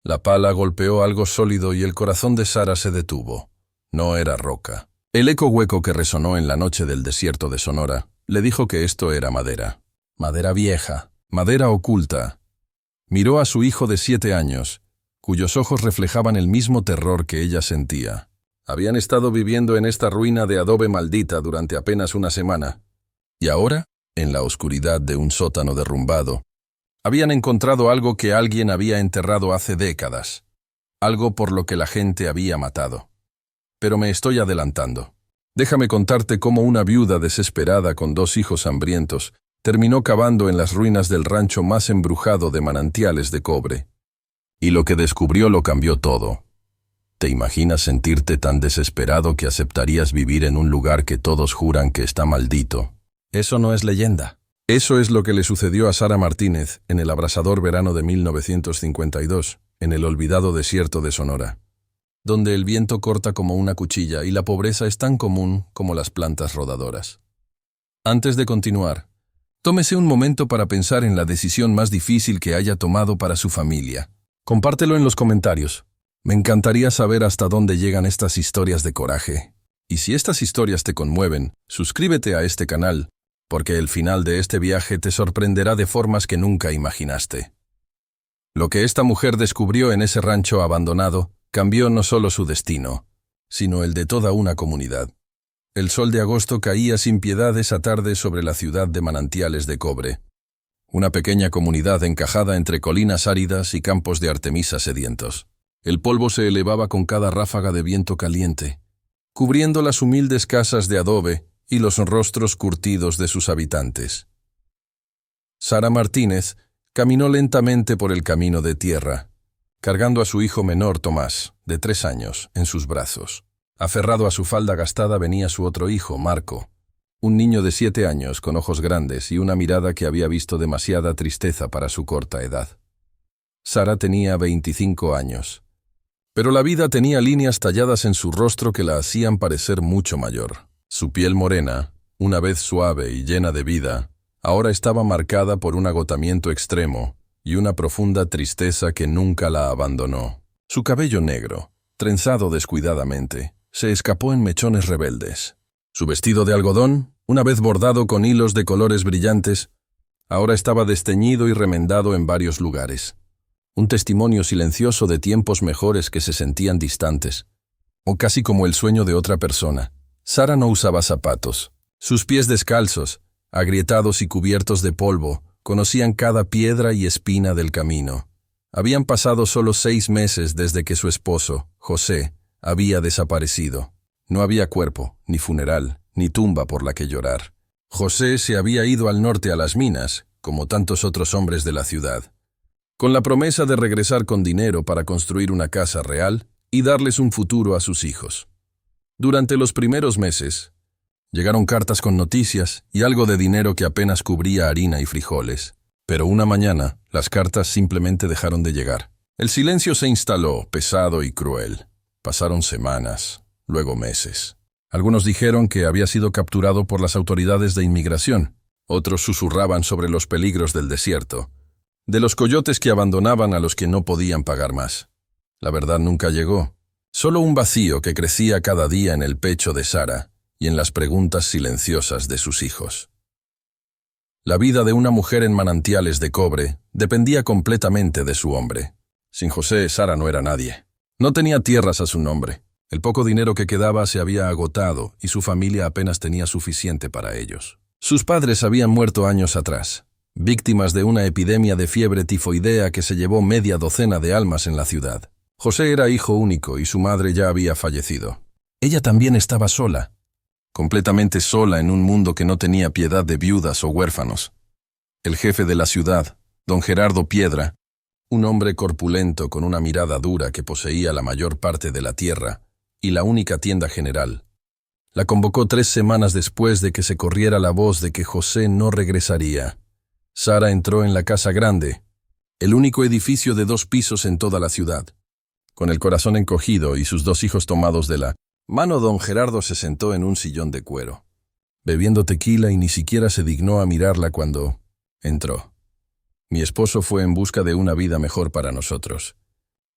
La pala golpeó algo sólido y el corazón de Sara se detuvo. No era roca. El eco hueco que resonó en la noche del desierto de Sonora le dijo que esto era madera. Madera vieja, madera oculta. Miró a su hijo de 7 años, cuyos ojos reflejaban el mismo terror que ella sentía. Habían estado viviendo en esta ruina de adobe maldita durante apenas una semana. Y ahora, en la oscuridad de un sótano derrumbado, habían encontrado algo que alguien había enterrado hace décadas. Algo por lo que la gente había matado. Pero me estoy adelantando. Déjame contarte cómo una viuda desesperada con 2 hijos hambrientos terminó cavando en las ruinas del rancho más embrujado de manantiales de cobre. Y lo que descubrió lo cambió todo. ¿Te imaginas sentirte tan desesperado que aceptarías vivir en un lugar que todos juran que está maldito? Eso no es leyenda. Eso es lo que le sucedió a Sara Martínez en el abrasador verano de 1952, en el olvidado desierto de Sonora, donde el viento corta como una cuchilla y la pobreza es tan común como las plantas rodadoras. Antes de continuar, tómese un momento para pensar en la decisión más difícil que haya tomado para su familia. Compártelo en los comentarios. Me encantaría saber hasta dónde llegan estas historias de coraje. Y si estas historias te conmueven, suscríbete a este canal, porque el final de este viaje te sorprenderá de formas que nunca imaginaste. Lo que esta mujer descubrió en ese rancho abandonado cambió no solo su destino, sino el de toda una comunidad. El sol de agosto caía sin piedad esa tarde sobre la ciudad de manantiales de cobre, una pequeña comunidad encajada entre colinas áridas y campos de artemisa sedientos. El polvo se elevaba con cada ráfaga de viento caliente, cubriendo las humildes casas de adobe y los rostros curtidos de sus habitantes. Sara Martínez caminó lentamente por el camino de tierra, cargando a su hijo menor Tomás, de 3 años, en sus brazos. Aferrado a su falda gastada venía su otro hijo, Marco, un niño de 7 años con ojos grandes y una mirada que había visto demasiada tristeza para su corta edad. Sara tenía 25 años, pero la vida tenía líneas talladas en su rostro que la hacían parecer mucho mayor. Su piel morena, una vez suave y llena de vida, ahora estaba marcada por un agotamiento extremo y una profunda tristeza que nunca la abandonó. Su cabello negro, trenzado descuidadamente, se escapó en mechones rebeldes. Su vestido de algodón, una vez bordado con hilos de colores brillantes, ahora estaba desteñido y remendado en varios lugares. Un testimonio silencioso de tiempos mejores que se sentían distantes, o casi como el sueño de otra persona. Sara no usaba zapatos. Sus pies descalzos, agrietados y cubiertos de polvo, conocían cada piedra y espina del camino. Habían pasado solo 6 meses desde que su esposo, José, había desaparecido. No había cuerpo, ni funeral, ni tumba por la que llorar. José se había ido al norte a las minas, como tantos otros hombres de la ciudad, con la promesa de regresar con dinero para construir una casa real y darles un futuro a sus hijos. Durante los primeros meses, llegaron cartas con noticias y algo de dinero que apenas cubría harina y frijoles. Pero una mañana, las cartas simplemente dejaron de llegar. El silencio se instaló, pesado y cruel. Pasaron semanas, luego meses. Algunos dijeron que había sido capturado por las autoridades de inmigración. Otros susurraban sobre los peligros del desierto, de los coyotes que abandonaban a los que no podían pagar más. La verdad nunca llegó. Solo un vacío que crecía cada día en el pecho de Sara y en las preguntas silenciosas de sus hijos. La vida de una mujer en manantiales de cobre dependía completamente de su hombre. Sin José, Sara no era nadie. No tenía tierras a su nombre. El poco dinero que quedaba se había agotado y su familia apenas tenía suficiente para ellos. Sus padres habían muerto años atrás, víctimas de una epidemia de fiebre tifoidea que se llevó media docena de almas en la ciudad. José era hijo único y su madre ya había fallecido. Ella también estaba sola, completamente sola en un mundo que no tenía piedad de viudas o huérfanos. El jefe de la ciudad, don Gerardo Piedra, un hombre corpulento con una mirada dura que poseía la mayor parte de la tierra y la única tienda general, la convocó 3 semanas después de que se corriera la voz de que José no regresaría. Sara entró en la casa grande, el único edificio de 2 pisos en toda la ciudad. Con el corazón encogido y sus 2 hijos tomados de la mano, don Gerardo se sentó en un sillón de cuero, bebiendo tequila y ni siquiera se dignó a mirarla cuando entró. Mi esposo fue en busca de una vida mejor para nosotros.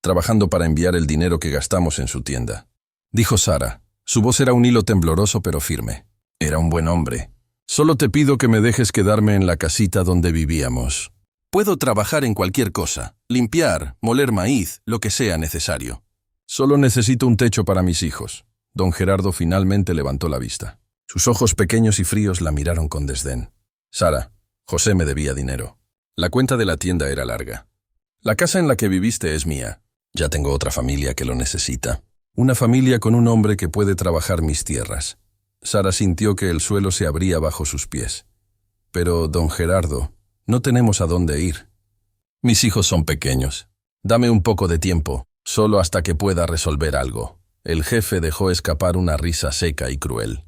trabajando para enviar el dinero que gastamos en su tienda. Dijo Sara. Su voz era un hilo tembloroso pero firme. Era un buen hombre. Solo te pido que me dejes quedarme en la casita donde vivíamos. Puedo trabajar en cualquier cosa, limpiar, moler maíz, lo que sea necesario. Solo necesito un techo para mis hijos. Don Gerardo finalmente levantó la vista. Sus ojos pequeños y fríos la miraron con desdén. Sara, José me debía dinero. La cuenta de la tienda era larga. La casa en la que viviste es mía. Ya tengo otra familia que lo necesita. Una familia con un hombre que puede trabajar mis tierras. Sara sintió que el suelo se abría bajo sus pies. Pero, don Gerardo, no tenemos a dónde ir. Mis hijos son pequeños. Dame un poco de tiempo, solo hasta que pueda resolver algo. El jefe dejó escapar una risa seca y cruel.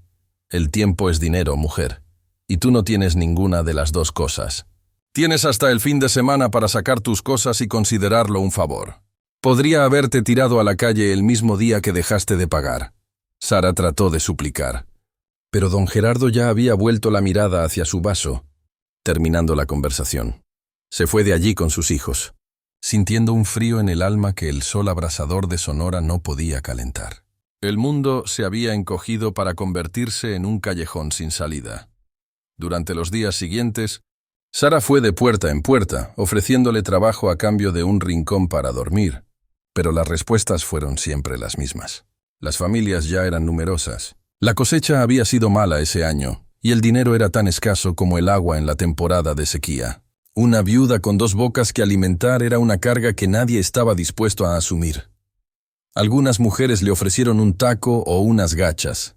El tiempo es dinero, mujer. Y tú no tienes ninguna de las dos cosas. Tienes hasta el fin de semana para sacar tus cosas y considerarlo un favor. Podría haberte tirado a la calle el mismo día que dejaste de pagar. Sara trató de suplicar. Pero don Gerardo ya había vuelto la mirada hacia su vaso, terminando la conversación. Se fue de allí con sus hijos, sintiendo un frío en el alma que el sol abrasador de Sonora no podía calentar. El mundo se había encogido para convertirse en un callejón sin salida. Durante los días siguientes, Sara fue de puerta en puerta, ofreciéndole trabajo a cambio de un rincón para dormir, pero las respuestas fueron siempre las mismas. Las familias ya eran numerosas. La cosecha había sido mala ese año, y el dinero era tan escaso como el agua en la temporada de sequía. Una viuda con 2 bocas que alimentar era una carga que nadie estaba dispuesto a asumir. Algunas mujeres le ofrecieron un taco o unas gachas,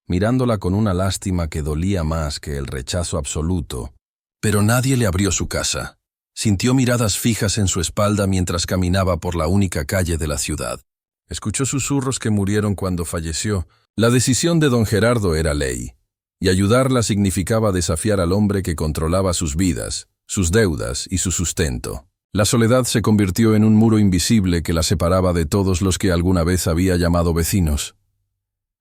mirándola con una lástima que dolía más que el rechazo absoluto. Pero nadie le abrió su casa. Sintió miradas fijas en su espalda mientras caminaba por la única calle de la ciudad. Escuchó susurros que murieron cuando falleció. La decisión de don Gerardo era ley, y ayudarla significaba desafiar al hombre que controlaba sus vidas, sus deudas y su sustento. La soledad se convirtió en un muro invisible que la separaba de todos los que alguna vez había llamado vecinos.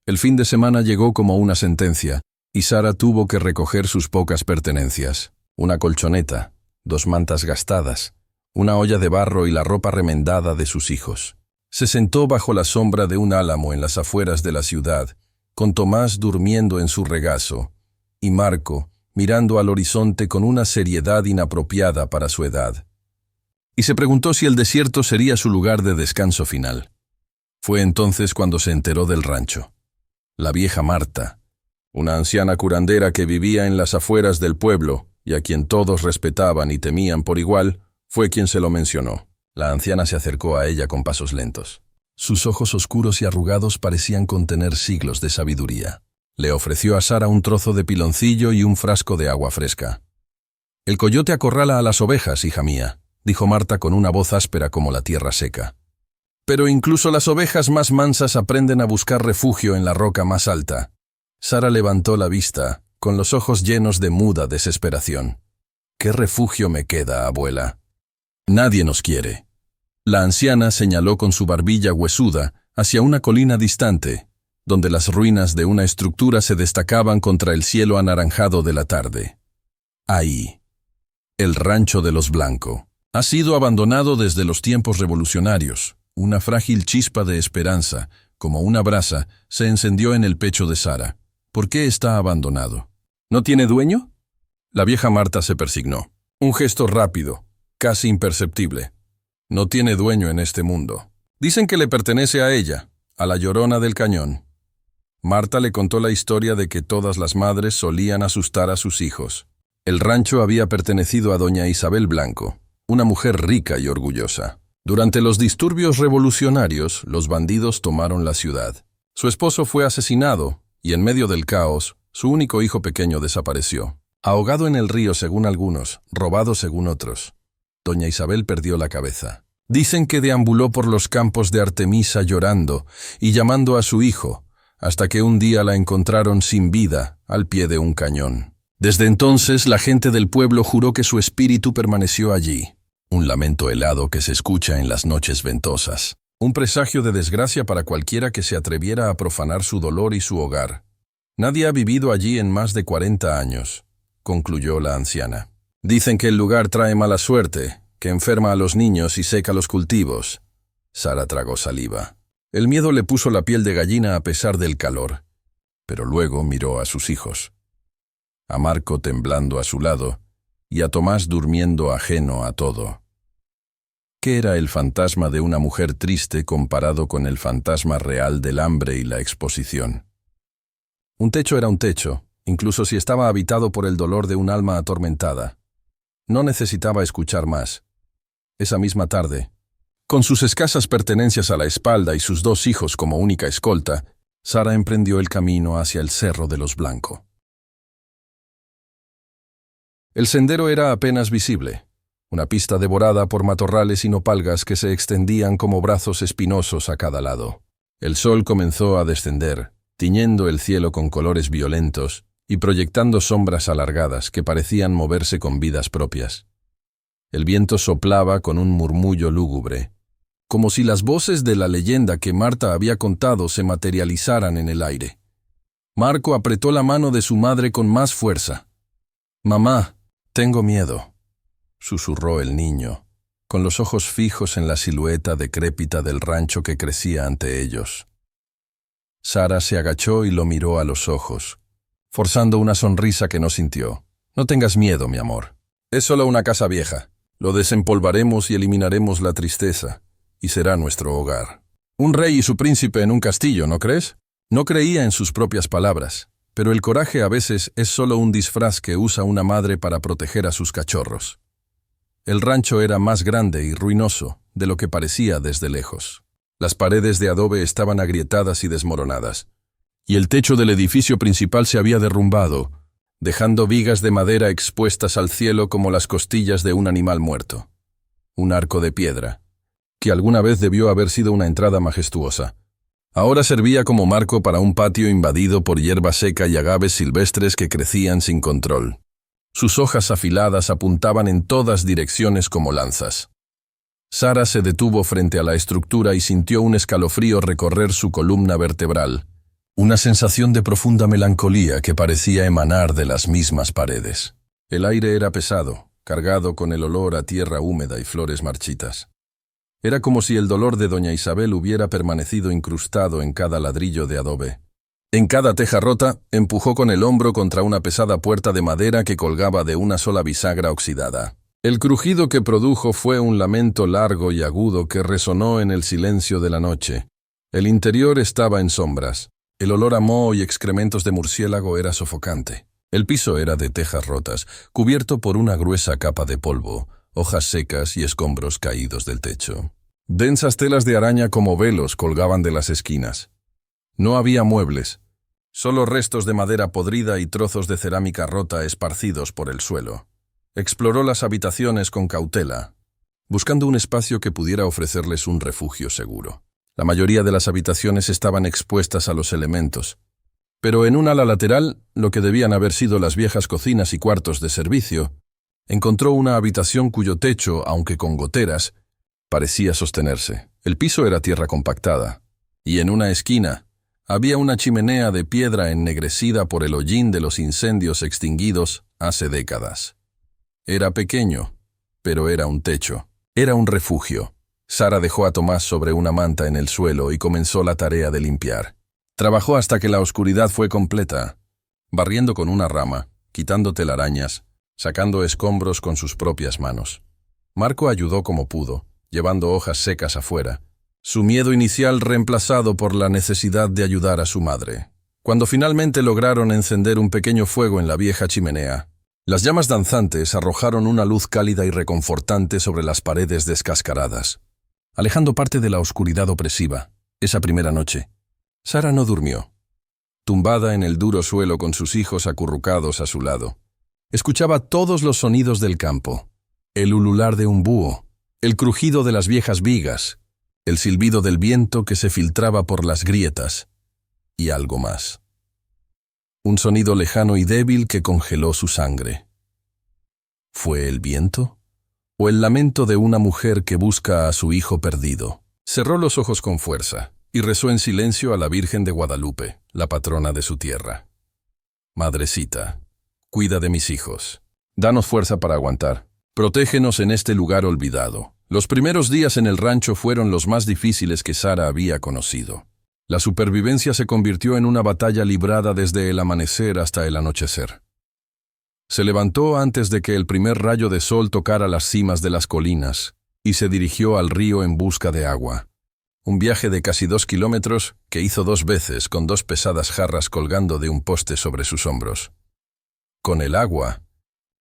El fin de semana llegó como una sentencia, y Sara tuvo que recoger sus pocas pertenencias. Una colchoneta, 2 mantas gastadas, una olla de barro y la ropa remendada de sus hijos. Se sentó bajo la sombra de un álamo en las afueras de la ciudad, con Tomás durmiendo en su regazo, y Marco mirando al horizonte con una seriedad inapropiada para su edad. Y se preguntó si el desierto sería su lugar de descanso final. Fue entonces cuando se enteró del rancho. La vieja Marta, una anciana curandera que vivía en las afueras del pueblo y a quien todos respetaban y temían por igual, fue quien se lo mencionó. La anciana se acercó a ella con pasos lentos. Sus ojos oscuros y arrugados parecían contener siglos de sabiduría. Le ofreció a Sara un trozo de piloncillo y un frasco de agua fresca. «El coyote acorrala a las ovejas, hija mía», dijo Marta con una voz áspera como la tierra seca. «Pero incluso las ovejas más mansas aprenden a buscar refugio en la roca más alta». Sara levantó la vista, con los ojos llenos de muda desesperación. «¿Qué refugio me queda, abuela? Nadie nos quiere». La anciana señaló con su barbilla huesuda hacia una colina distante, donde las ruinas de una estructura se destacaban contra el cielo anaranjado de la tarde. Ahí, el rancho de los Blanco. Ha sido abandonado desde los tiempos revolucionarios. Una frágil chispa de esperanza, como una brasa, se encendió en el pecho de Sara. ¿Por qué está abandonado? ¿No tiene dueño? La vieja Marta se persignó. Un gesto rápido, casi imperceptible. No tiene dueño en este mundo. Dicen que le pertenece a ella, a la Llorona del Cañón. Marta le contó la historia de que todas las madres solían asustar a sus hijos. El rancho había pertenecido a doña Isabel Blanco, una mujer rica y orgullosa. Durante los disturbios revolucionarios, los bandidos tomaron la ciudad. Su esposo fue asesinado, y en medio del caos, su único hijo pequeño desapareció. Ahogado en el río según algunos, robado según otros. Doña Isabel perdió la cabeza. Dicen que deambuló por los campos de Artemisa llorando y llamando a su hijo, hasta que un día la encontraron sin vida al pie de un cañón. Desde entonces la gente del pueblo juró que su espíritu permaneció allí. Un lamento helado que se escucha en las noches ventosas. Un presagio de desgracia para cualquiera que se atreviera a profanar su dolor y su hogar. Nadie ha vivido allí en más de 40 años, concluyó la anciana. Dicen que el lugar trae mala suerte, que enferma a los niños y seca los cultivos. Sara tragó saliva. El miedo le puso la piel de gallina a pesar del calor, pero luego miró a sus hijos. A Marco temblando a su lado y a Tomás durmiendo ajeno a todo. ¿Qué era el fantasma de una mujer triste comparado con el fantasma real del hambre y la exposición? Un techo era un techo, incluso si estaba habitado por el dolor de un alma atormentada. No necesitaba escuchar más. Esa misma tarde, con sus escasas pertenencias a la espalda y sus 2 hijos como única escolta, Sara emprendió el camino hacia el Cerro de los Blanco. El sendero era apenas visible, una pista devorada por matorrales y nopalgas que se extendían como brazos espinosos a cada lado. El sol comenzó a descender, tiñendo el cielo con colores violentos y proyectando sombras alargadas que parecían moverse con vidas propias. El viento soplaba con un murmullo lúgubre, como si las voces de la leyenda que Marta había contado se materializaran en el aire. Marco apretó la mano de su madre con más fuerza. «Mamá, tengo miedo», susurró el niño, con los ojos fijos en la silueta decrépita del rancho que crecía ante ellos. Sara se agachó y lo miró a los ojos, forzando una sonrisa que no sintió. «No tengas miedo, mi amor. Es solo una casa vieja. Lo desempolvaremos y eliminaremos la tristeza, y será nuestro hogar. Un rey y su príncipe en un castillo, ¿no crees?». No creía en sus propias palabras, pero el coraje a veces es solo un disfraz que usa una madre para proteger a sus cachorros. El rancho era más grande y ruinoso de lo que parecía desde lejos. Las paredes de adobe estaban agrietadas y desmoronadas, y el techo del edificio principal se había derrumbado, dejando vigas de madera expuestas al cielo como las costillas de un animal muerto. Un arco de piedra, que alguna vez debió haber sido una entrada majestuosa, ahora servía como marco para un patio invadido por hierba seca y agaves silvestres que crecían sin control. Sus hojas afiladas apuntaban en todas direcciones como lanzas. Sara se detuvo frente a la estructura y sintió un escalofrío recorrer su columna vertebral, una sensación de profunda melancolía que parecía emanar de las mismas paredes. El aire era pesado, cargado con el olor a tierra húmeda y flores marchitas. Era como si el dolor de doña Isabel hubiera permanecido incrustado en cada ladrillo de adobe. En cada teja rota, empujó con el hombro contra una pesada puerta de madera que colgaba de una sola bisagra oxidada. El crujido que produjo fue un lamento largo y agudo que resonó en el silencio de la noche. El interior estaba en sombras. El olor a moho y excrementos de murciélago era sofocante. El piso era de tejas rotas, cubierto por una gruesa capa de polvo, hojas secas y escombros caídos del techo. Densas telas de araña como velos colgaban de las esquinas. No había muebles, solo restos de madera podrida y trozos de cerámica rota esparcidos por el suelo. Exploró las habitaciones con cautela, buscando un espacio que pudiera ofrecerles un refugio seguro. La mayoría de las habitaciones estaban expuestas a los elementos, pero en un ala lateral, lo que debían haber sido las viejas cocinas y cuartos de servicio, encontró una habitación cuyo techo, aunque con goteras, parecía sostenerse. El piso era tierra compactada, y en una esquina había una chimenea de piedra ennegrecida por el hollín de los incendios extinguidos hace décadas. Era pequeño, pero era un techo. Era un refugio. Sara dejó a Tomás sobre una manta en el suelo y comenzó la tarea de limpiar. Trabajó hasta que la oscuridad fue completa, barriendo con una rama, quitando telarañas, sacando escombros con sus propias manos. Marco ayudó como pudo, llevando hojas secas afuera, su miedo inicial reemplazado por la necesidad de ayudar a su madre. Cuando finalmente lograron encender un pequeño fuego en la vieja chimenea, las llamas danzantes arrojaron una luz cálida y reconfortante sobre las paredes descascaradas, alejando parte de la oscuridad opresiva. Esa primera noche, Sara no durmió. Tumbada en el duro suelo con sus hijos acurrucados a su lado, escuchaba todos los sonidos del campo: el ulular de un búho, el crujido de las viejas vigas, el silbido del viento que se filtraba por las grietas, y algo más. Un sonido lejano y débil que congeló su sangre. ¿Fue el viento? ¿O el lamento de una mujer que busca a su hijo perdido? Cerró los ojos con fuerza y rezó en silencio a la Virgen de Guadalupe, la patrona de su tierra. Madrecita, cuida de mis hijos. Danos fuerza para aguantar. Protégenos en este lugar olvidado. Los primeros días en el rancho fueron los más difíciles que Sara había conocido. La supervivencia se convirtió en una batalla librada desde el amanecer hasta el anochecer. Se levantó antes de que el primer rayo de sol tocara las cimas de las colinas y se dirigió al río en busca de agua. Un viaje de casi 2 kilómetros que hizo 2 veces con 2 pesadas jarras colgando de un poste sobre sus hombros. Con el agua,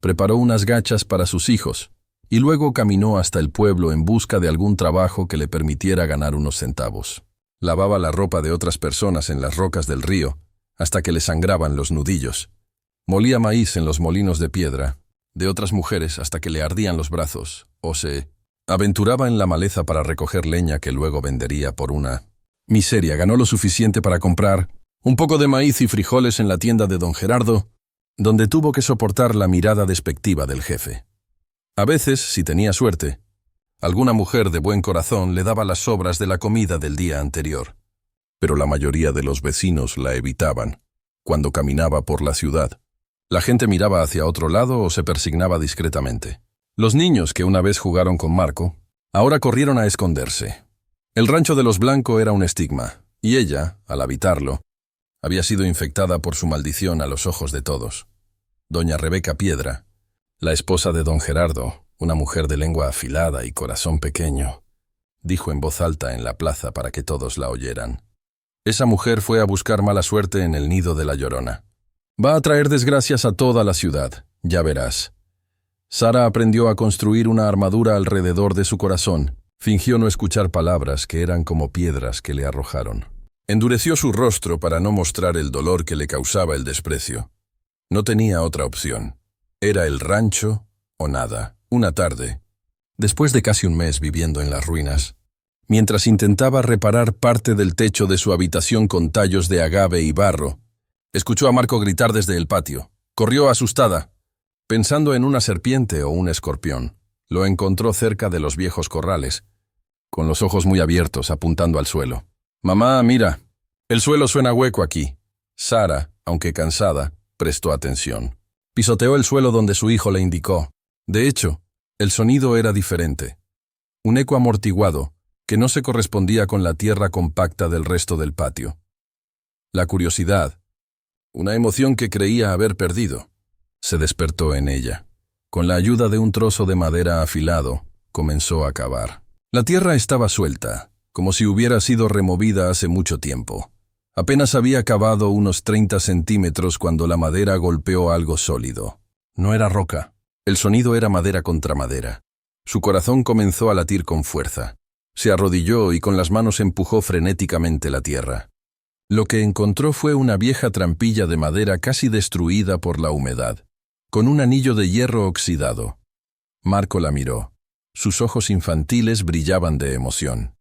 preparó unas gachas para sus hijos y luego caminó hasta el pueblo en busca de algún trabajo que le permitiera ganar unos centavos. Lavaba la ropa de otras personas en las rocas del río hasta que le sangraban los nudillos. Molía maíz en los molinos de piedra de otras mujeres hasta que le ardían los brazos, o se aventuraba en la maleza para recoger leña que luego vendería por una miseria. Ganó lo suficiente para comprar un poco de maíz y frijoles en la tienda de don Gerardo, donde tuvo que soportar la mirada despectiva del jefe. A veces, si tenía suerte, alguna mujer de buen corazón le daba las sobras de la comida del día anterior, pero la mayoría de los vecinos la evitaban cuando caminaba por la ciudad. La gente miraba hacia otro lado o se persignaba discretamente. Los niños que una vez jugaron con Marco, ahora corrieron a esconderse. El rancho de los Blanco era un estigma, y ella, al habitarlo, había sido infectada por su maldición a los ojos de todos. Doña Rebeca Piedra, la esposa de don Gerardo, una mujer de lengua afilada y corazón pequeño, dijo en voz alta en la plaza para que todos la oyeran. Esa mujer fue a buscar mala suerte en el nido de la Llorona. Va a traer desgracias a toda la ciudad, ya verás. Sara aprendió a construir una armadura alrededor de su corazón. Fingió no escuchar palabras que eran como piedras que le arrojaron. Endureció su rostro para no mostrar el dolor que le causaba el desprecio. No tenía otra opción. Era el rancho o nada. Una tarde, después de casi un mes viviendo en las ruinas, mientras intentaba reparar parte del techo de su habitación con tallos de agave y barro, escuchó a Marco gritar desde el patio. Corrió asustada, pensando en una serpiente o un escorpión. Lo encontró cerca de los viejos corrales, con los ojos muy abiertos, apuntando al suelo. «Mamá, mira, el suelo suena hueco aquí». Sara, aunque cansada, prestó atención. Pisoteó el suelo donde su hijo le indicó. De hecho, el sonido era diferente. Un eco amortiguado, que no se correspondía con la tierra compacta del resto del patio. La curiosidad, una emoción que creía haber perdido, se despertó en ella. Con la ayuda de un trozo de madera afilado, comenzó a cavar. La tierra estaba suelta, como si hubiera sido removida hace mucho tiempo. Apenas había cavado unos 30 centímetros cuando la madera golpeó algo sólido. No era roca. El sonido era madera contra madera. Su corazón comenzó a latir con fuerza. Se arrodilló y con las manos empujó frenéticamente la tierra. Lo que encontró fue una vieja trampilla de madera casi destruida por la humedad, con un anillo de hierro oxidado. Marco la miró. Sus ojos infantiles brillaban de emoción.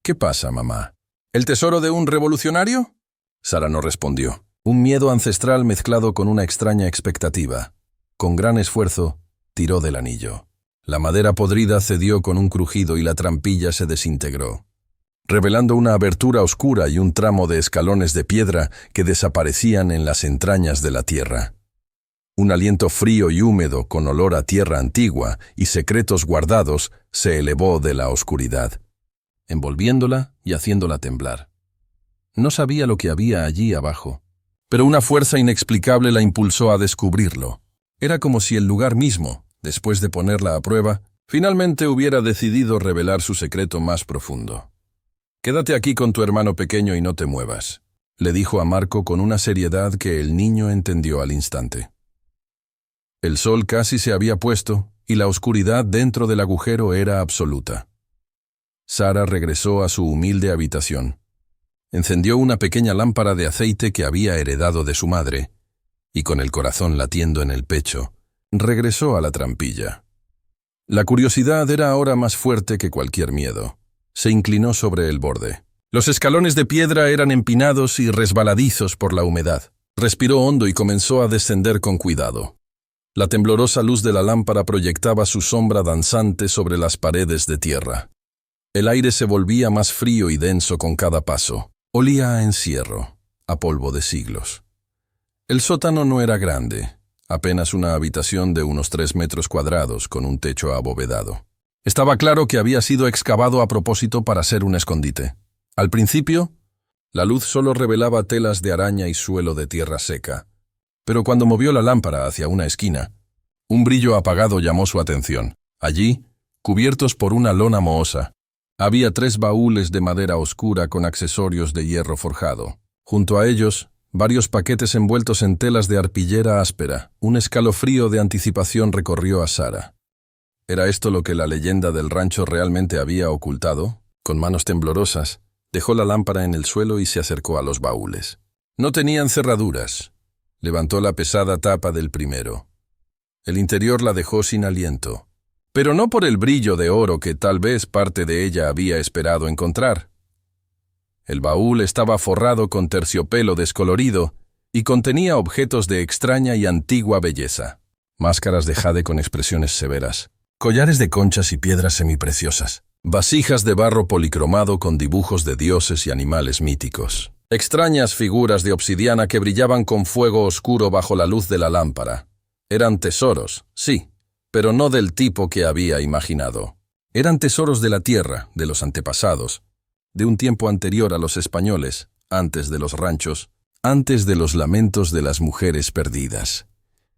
«¿Qué pasa, mamá? ¿El tesoro de un revolucionario?» Sara no respondió. Un miedo ancestral mezclado con una extraña expectativa. Con gran esfuerzo, tiró del anillo. La madera podrida cedió con un crujido y la trampilla se desintegró, revelando una abertura oscura y un tramo de escalones de piedra que desaparecían en las entrañas de la tierra. Un aliento frío y húmedo con olor a tierra antigua y secretos guardados se elevó de la oscuridad, envolviéndola y haciéndola temblar. No sabía lo que había allí abajo, pero una fuerza inexplicable la impulsó a descubrirlo. Era como si el lugar mismo, después de ponerla a prueba, finalmente hubiera decidido revelar su secreto más profundo. «Quédate aquí con tu hermano pequeño y no te muevas», le dijo a Marco con una seriedad que el niño entendió al instante. El sol casi se había puesto y la oscuridad dentro del agujero era absoluta. Sara regresó a su humilde habitación. Encendió una pequeña lámpara de aceite que había heredado de su madre y con el corazón latiendo en el pecho, regresó a la trampilla. La curiosidad era ahora más fuerte que cualquier miedo. Se inclinó sobre el borde. Los escalones de piedra eran empinados y resbaladizos por la humedad. Respiró hondo y comenzó a descender con cuidado. La temblorosa luz de la lámpara proyectaba su sombra danzante sobre las paredes de tierra. El aire se volvía más frío y denso con cada paso. Olía a encierro, a polvo de siglos. El sótano no era grande, apenas una habitación de unos 3 metros cuadrados con un techo abovedado. Estaba claro que había sido excavado a propósito para ser un escondite. Al principio, la luz solo revelaba telas de araña y suelo de tierra seca. Pero cuando movió la lámpara hacia una esquina, un brillo apagado llamó su atención. Allí, cubiertos por una lona mohosa, había 3 baúles de madera oscura con accesorios de hierro forjado. Junto a ellos, varios paquetes envueltos en telas de arpillera áspera. Un escalofrío de anticipación recorrió a Sara. ¿Era esto lo que la leyenda del rancho realmente había ocultado? Con manos temblorosas, dejó la lámpara en el suelo y se acercó a los baúles. No tenían cerraduras. Levantó la pesada tapa del primero. El interior la dejó sin aliento, pero no por el brillo de oro que tal vez parte de ella había esperado encontrar. El baúl estaba forrado con terciopelo descolorido y contenía objetos de extraña y antigua belleza. Máscaras de jade con expresiones severas, collares de conchas y piedras semipreciosas, vasijas de barro policromado con dibujos de dioses y animales míticos, extrañas figuras de obsidiana que brillaban con fuego oscuro bajo la luz de la lámpara. Eran tesoros, sí, pero no del tipo que había imaginado. Eran tesoros de la tierra, de los antepasados, de un tiempo anterior a los españoles, antes de los ranchos, antes de los lamentos de las mujeres perdidas.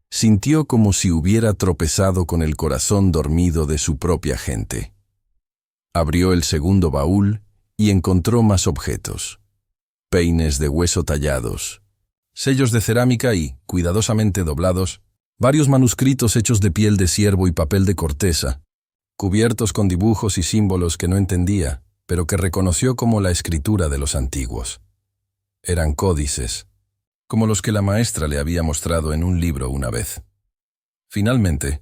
Sintió como si hubiera tropezado con el corazón dormido de su propia gente. Abrió el segundo baúl y encontró más objetos. Peines de hueso tallados, sellos de cerámica y, cuidadosamente doblados, varios manuscritos hechos de piel de ciervo y papel de corteza, cubiertos con dibujos y símbolos que no entendía, pero que reconoció como la escritura de los antiguos. Eran códices, como los que la maestra le había mostrado en un libro una vez. Finalmente,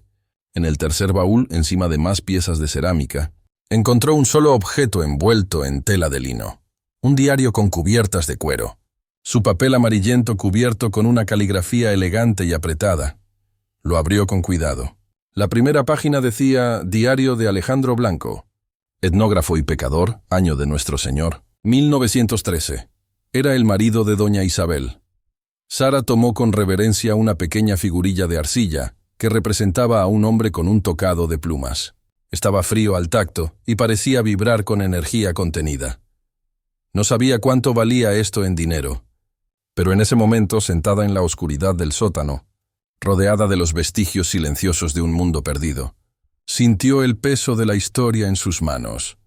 en el tercer baúl, encima de más piezas de cerámica, encontró un solo objeto envuelto en tela de lino, un diario con cubiertas de cuero, su papel amarillento cubierto con una caligrafía elegante y apretada. Lo abrió con cuidado. La primera página decía «Diario de Alejandro Blanco, etnógrafo y pecador, año de nuestro Señor, 1913. Era el marido de doña Isabel». Sara tomó con reverencia una pequeña figurilla de arcilla que representaba a un hombre con un tocado de plumas. Estaba frío al tacto y parecía vibrar con energía contenida. No sabía cuánto valía esto en dinero, pero en ese momento, sentada en la oscuridad del sótano, rodeada de los vestigios silenciosos de un mundo perdido, sintió el peso de la historia en sus manos.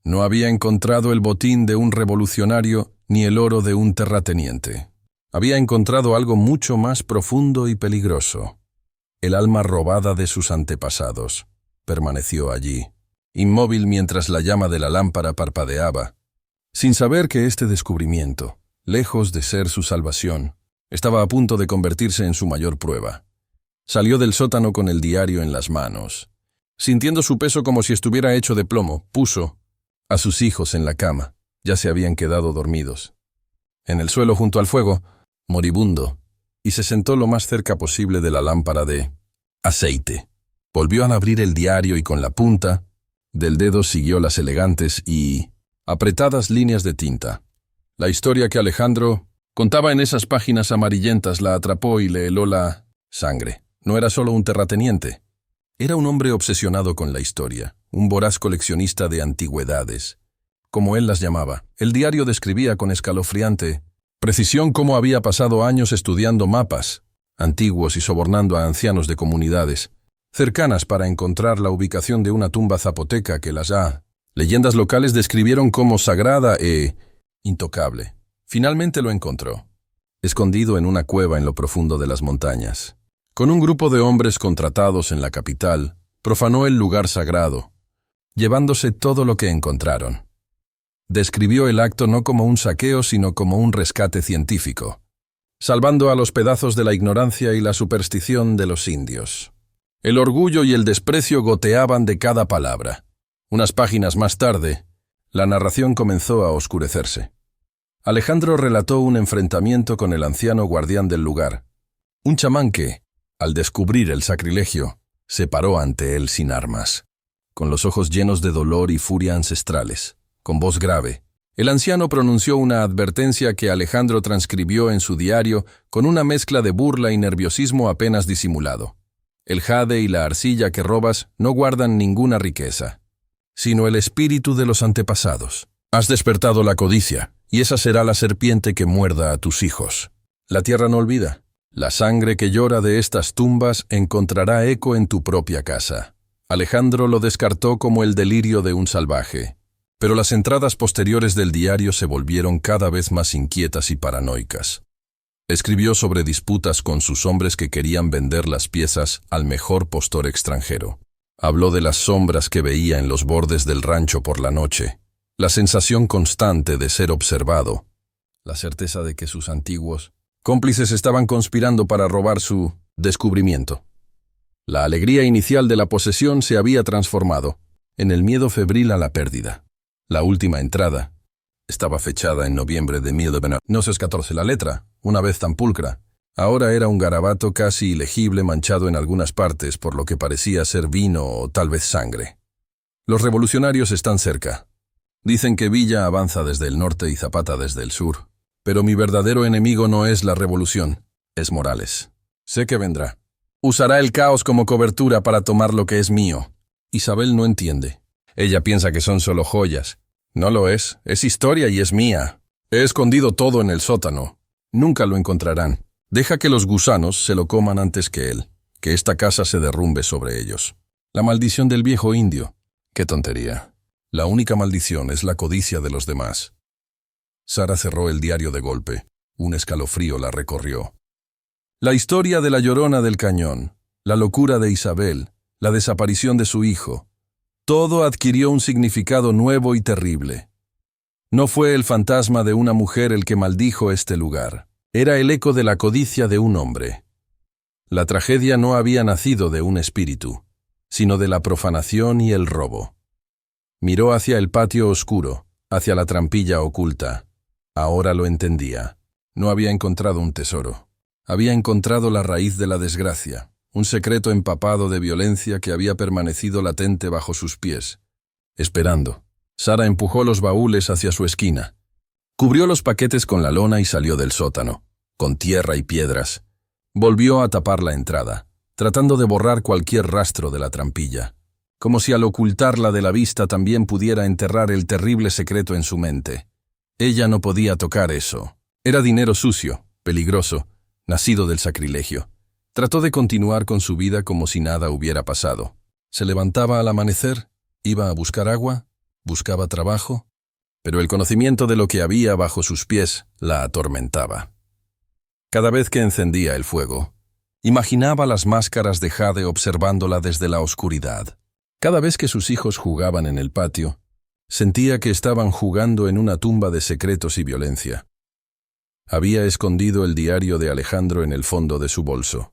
No había encontrado el botín de un revolucionario ni el oro de un terrateniente. Había encontrado algo mucho más profundo y peligroso. El alma robada de sus antepasados. Permaneció allí, inmóvil mientras la llama de la lámpara parpadeaba, sin saber que este descubrimiento, lejos de ser su salvación, estaba a punto de convertirse en su mayor prueba. Salió del sótano con el diario en las manos. Sintiendo su peso como si estuviera hecho de plomo, puso a sus hijos en la cama. Ya se habían quedado dormidos. En el suelo junto al fuego, moribundo, y se sentó lo más cerca posible de la lámpara de aceite. Volvió a abrir el diario y con la punta del dedo siguió las elegantes y apretadas líneas de tinta. La historia que Alejandro contaba en esas páginas amarillentas la atrapó y le heló la sangre. No era solo un terrateniente. Era un hombre obsesionado con la historia, un voraz coleccionista de antigüedades, como él las llamaba. El diario describía con escalofriante precisión cómo había pasado años estudiando mapas antiguos y sobornando a ancianos de comunidades cercanas para encontrar la ubicación de una tumba zapoteca que las leyendas locales describieron como sagrada e intocable. Finalmente lo encontró, escondido en una cueva en lo profundo de las montañas. Con un grupo de hombres contratados en la capital, profanó el lugar sagrado, llevándose todo lo que encontraron. Describió el acto no como un saqueo, sino como un rescate científico, salvando a los pedazos de la ignorancia y la superstición de los indios. El orgullo y el desprecio goteaban de cada palabra. Unas páginas más tarde, la narración comenzó a oscurecerse. Alejandro relató un enfrentamiento con el anciano guardián del lugar, un chamán que, al descubrir el sacrilegio, se paró ante él sin armas, con los ojos llenos de dolor y furia ancestrales. Con voz grave, el anciano pronunció una advertencia que Alejandro transcribió en su diario con una mezcla de burla y nerviosismo apenas disimulado. El jade y la arcilla que robas no guardan ninguna riqueza, sino el espíritu de los antepasados. Has despertado la codicia, y esa será la serpiente que muerda a tus hijos. La tierra no olvida. La sangre que llora de estas tumbas encontrará eco en tu propia casa. Alejandro lo descartó como el delirio de un salvaje, pero las entradas posteriores del diario se volvieron cada vez más inquietas y paranoicas. Escribió sobre disputas con sus hombres que querían vender las piezas al mejor postor extranjero. Habló de las sombras que veía en los bordes del rancho por la noche, la sensación constante de ser observado, la certeza de que sus antiguos cómplices estaban conspirando para robar su descubrimiento. La alegría inicial de la posesión se había transformado en el miedo febril a la pérdida. La última entrada estaba fechada en noviembre de 1914. La letra, una vez tan pulcra, ahora era un garabato casi ilegible manchado en algunas partes por lo que parecía ser vino o tal vez sangre. Los revolucionarios están cerca. Dicen que Villa avanza desde el norte y Zapata desde el sur. Pero mi verdadero enemigo no es la revolución, es Morales. Sé que vendrá. Usará el caos como cobertura para tomar lo que es mío. Isabel no entiende. Ella piensa que son solo joyas. No lo es historia y es mía. He escondido todo en el sótano. Nunca lo encontrarán. Deja que los gusanos se lo coman antes que él, que esta casa se derrumbe sobre ellos. La maldición del viejo indio. Qué tontería. La única maldición es la codicia de los demás. Sara cerró el diario de golpe. Un escalofrío la recorrió. La historia de la Llorona del Cañón, la locura de Isabel, la desaparición de su hijo, todo adquirió un significado nuevo y terrible. No fue el fantasma de una mujer el que maldijo este lugar. Era el eco de la codicia de un hombre. La tragedia no había nacido de un espíritu, sino de la profanación y el robo. Miró hacia el patio oscuro, hacia la trampilla oculta. Ahora lo entendía. No había encontrado un tesoro. Había encontrado la raíz de la desgracia, un secreto empapado de violencia que había permanecido latente bajo sus pies. Esperando. Sara empujó los baúles hacia su esquina. Cubrió los paquetes con la lona y salió del sótano, con tierra y piedras. Volvió a tapar la entrada, tratando de borrar cualquier rastro de la trampilla, como si al ocultarla de la vista también pudiera enterrar el terrible secreto en su mente. Ella no podía tocar eso. Era dinero sucio, peligroso, nacido del sacrilegio. Trató de continuar con su vida como si nada hubiera pasado. Se levantaba al amanecer, iba a buscar agua, buscaba trabajo, pero el conocimiento de lo que había bajo sus pies la atormentaba. Cada vez que encendía el fuego, imaginaba las máscaras de jade observándola desde la oscuridad. Cada vez que sus hijos jugaban en el patio, sentía que estaban jugando en una tumba de secretos y violencia. Había escondido el diario de Alejandro en el fondo de su bolso.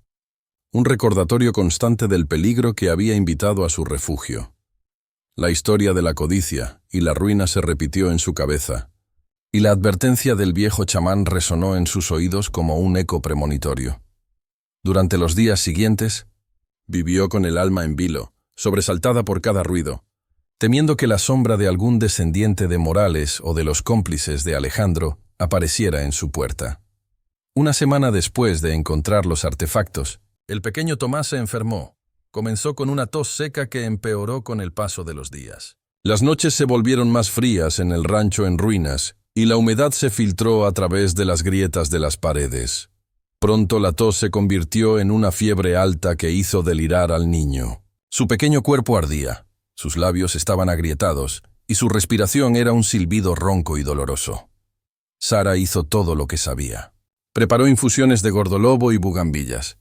Un recordatorio constante del peligro que había invitado a su refugio. La historia de la codicia y la ruina se repitió en su cabeza, y la advertencia del viejo chamán resonó en sus oídos como un eco premonitorio. Durante los días siguientes, vivió con el alma en vilo, sobresaltada por cada ruido, temiendo que la sombra de algún descendiente de Morales o de los cómplices de Alejandro apareciera en su puerta. Una semana después de encontrar los artefactos, el pequeño Tomás se enfermó. Comenzó con una tos seca que empeoró con el paso de los días. Las noches se volvieron más frías en el rancho en ruinas, y la humedad se filtró a través de las grietas de las paredes. Pronto la tos se convirtió en una fiebre alta que hizo delirar al niño. Su pequeño cuerpo ardía. Sus labios estaban agrietados, y su respiración era un silbido ronco y doloroso. Sara hizo todo lo que sabía. Preparó infusiones de gordolobo y bugambillas.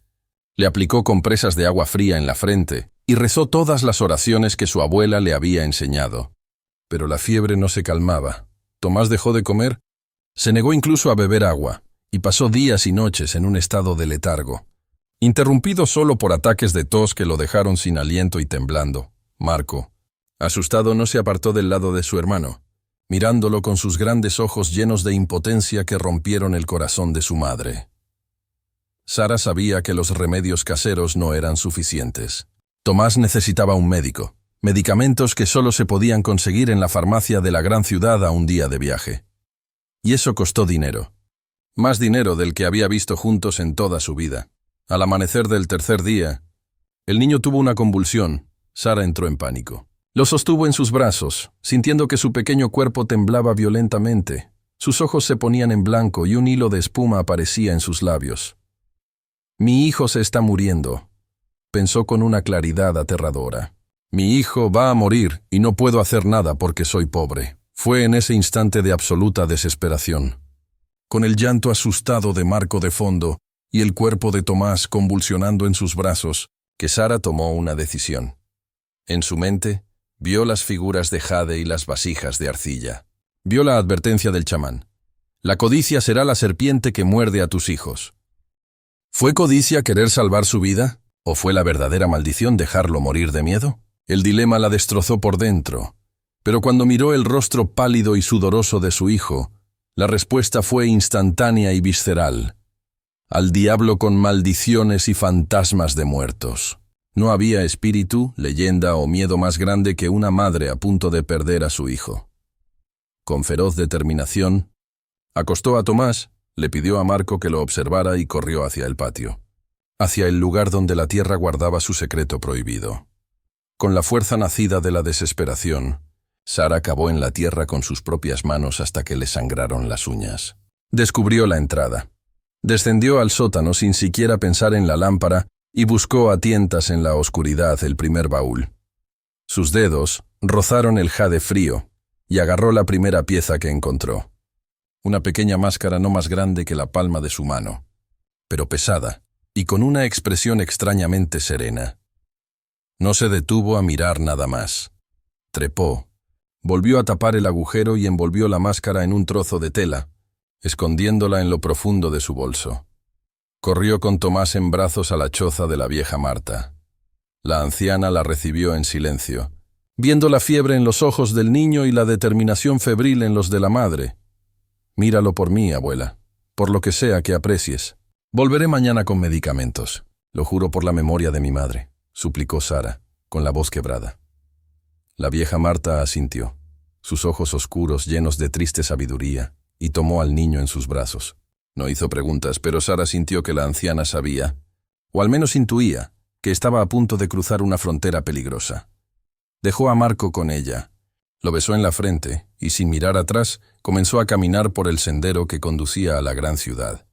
Le aplicó compresas de agua fría en la frente y rezó todas las oraciones que su abuela le había enseñado. Pero la fiebre no se calmaba. Tomás dejó de comer, se negó incluso a beber agua, y pasó días y noches en un estado de letargo, interrumpido solo por ataques de tos que lo dejaron sin aliento y temblando. Marco, asustado, no se apartó del lado de su hermano, mirándolo con sus grandes ojos llenos de impotencia que rompieron el corazón de su madre. Sara sabía que los remedios caseros no eran suficientes. Tomás necesitaba un médico, medicamentos que solo se podían conseguir en la farmacia de la gran ciudad a un día de viaje. Y eso costó dinero. Más dinero del que había visto juntos en toda su vida. Al amanecer del tercer día, El niño tuvo una convulsión. Sara entró en pánico. Lo sostuvo en sus brazos, sintiendo que su pequeño cuerpo temblaba violentamente. Sus ojos se ponían en blanco y un hilo de espuma aparecía en sus labios. «Mi hijo se está muriendo», pensó con una claridad aterradora. «Mi hijo va a morir y no puedo hacer nada porque soy pobre». Fue en ese instante de absoluta desesperación. Con el llanto asustado de Marco de fondo y el cuerpo de Tomás convulsionando en sus brazos, que Sara tomó una decisión. En su mente, vio las figuras de jade y las vasijas de arcilla. Vio la advertencia del chamán. La codicia será la serpiente que muerde a tus hijos. ¿Fue codicia querer salvar su vida? ¿O fue la verdadera maldición dejarlo morir de miedo? El dilema la destrozó por dentro. Pero cuando miró el rostro pálido y sudoroso de su hijo, la respuesta fue instantánea y visceral. Al diablo con maldiciones y fantasmas de muertos. No había espíritu, leyenda o miedo más grande que una madre a punto de perder a su hijo. Con feroz determinación, acostó a Tomás, le pidió a Marco que lo observara y corrió hacia el patio, hacia el lugar donde la tierra guardaba su secreto prohibido. Con la fuerza nacida de la desesperación, Sara cavó en la tierra con sus propias manos hasta que le sangraron las uñas. Descubrió la entrada. Descendió al sótano sin siquiera pensar en la lámpara y buscó a tientas en la oscuridad el primer baúl. Sus dedos rozaron el jade frío y agarró la primera pieza que encontró. Una pequeña máscara no más grande que la palma de su mano, pero pesada y con una expresión extrañamente serena. No se detuvo a mirar nada más. Trepó, volvió a tapar el agujero y envolvió la máscara en un trozo de tela, escondiéndola en lo profundo de su bolso. Corrió con Tomás en brazos a la choza de la vieja Marta. La anciana la recibió en silencio, viendo la fiebre en los ojos del niño y la determinación febril en los de la madre. «Míralo por mí, abuela, por lo que sea que aprecies. Volveré mañana con medicamentos, lo juro por la memoria de mi madre», suplicó Sara, con la voz quebrada. La vieja Marta asintió, sus ojos oscuros llenos de triste sabiduría, y tomó al niño en sus brazos. No hizo preguntas, pero Sara sintió que la anciana sabía, o al menos intuía, que estaba a punto de cruzar una frontera peligrosa. Dejó a Marco con ella, lo besó en la frente y, sin mirar atrás, comenzó a caminar por el sendero que conducía a la gran ciudad,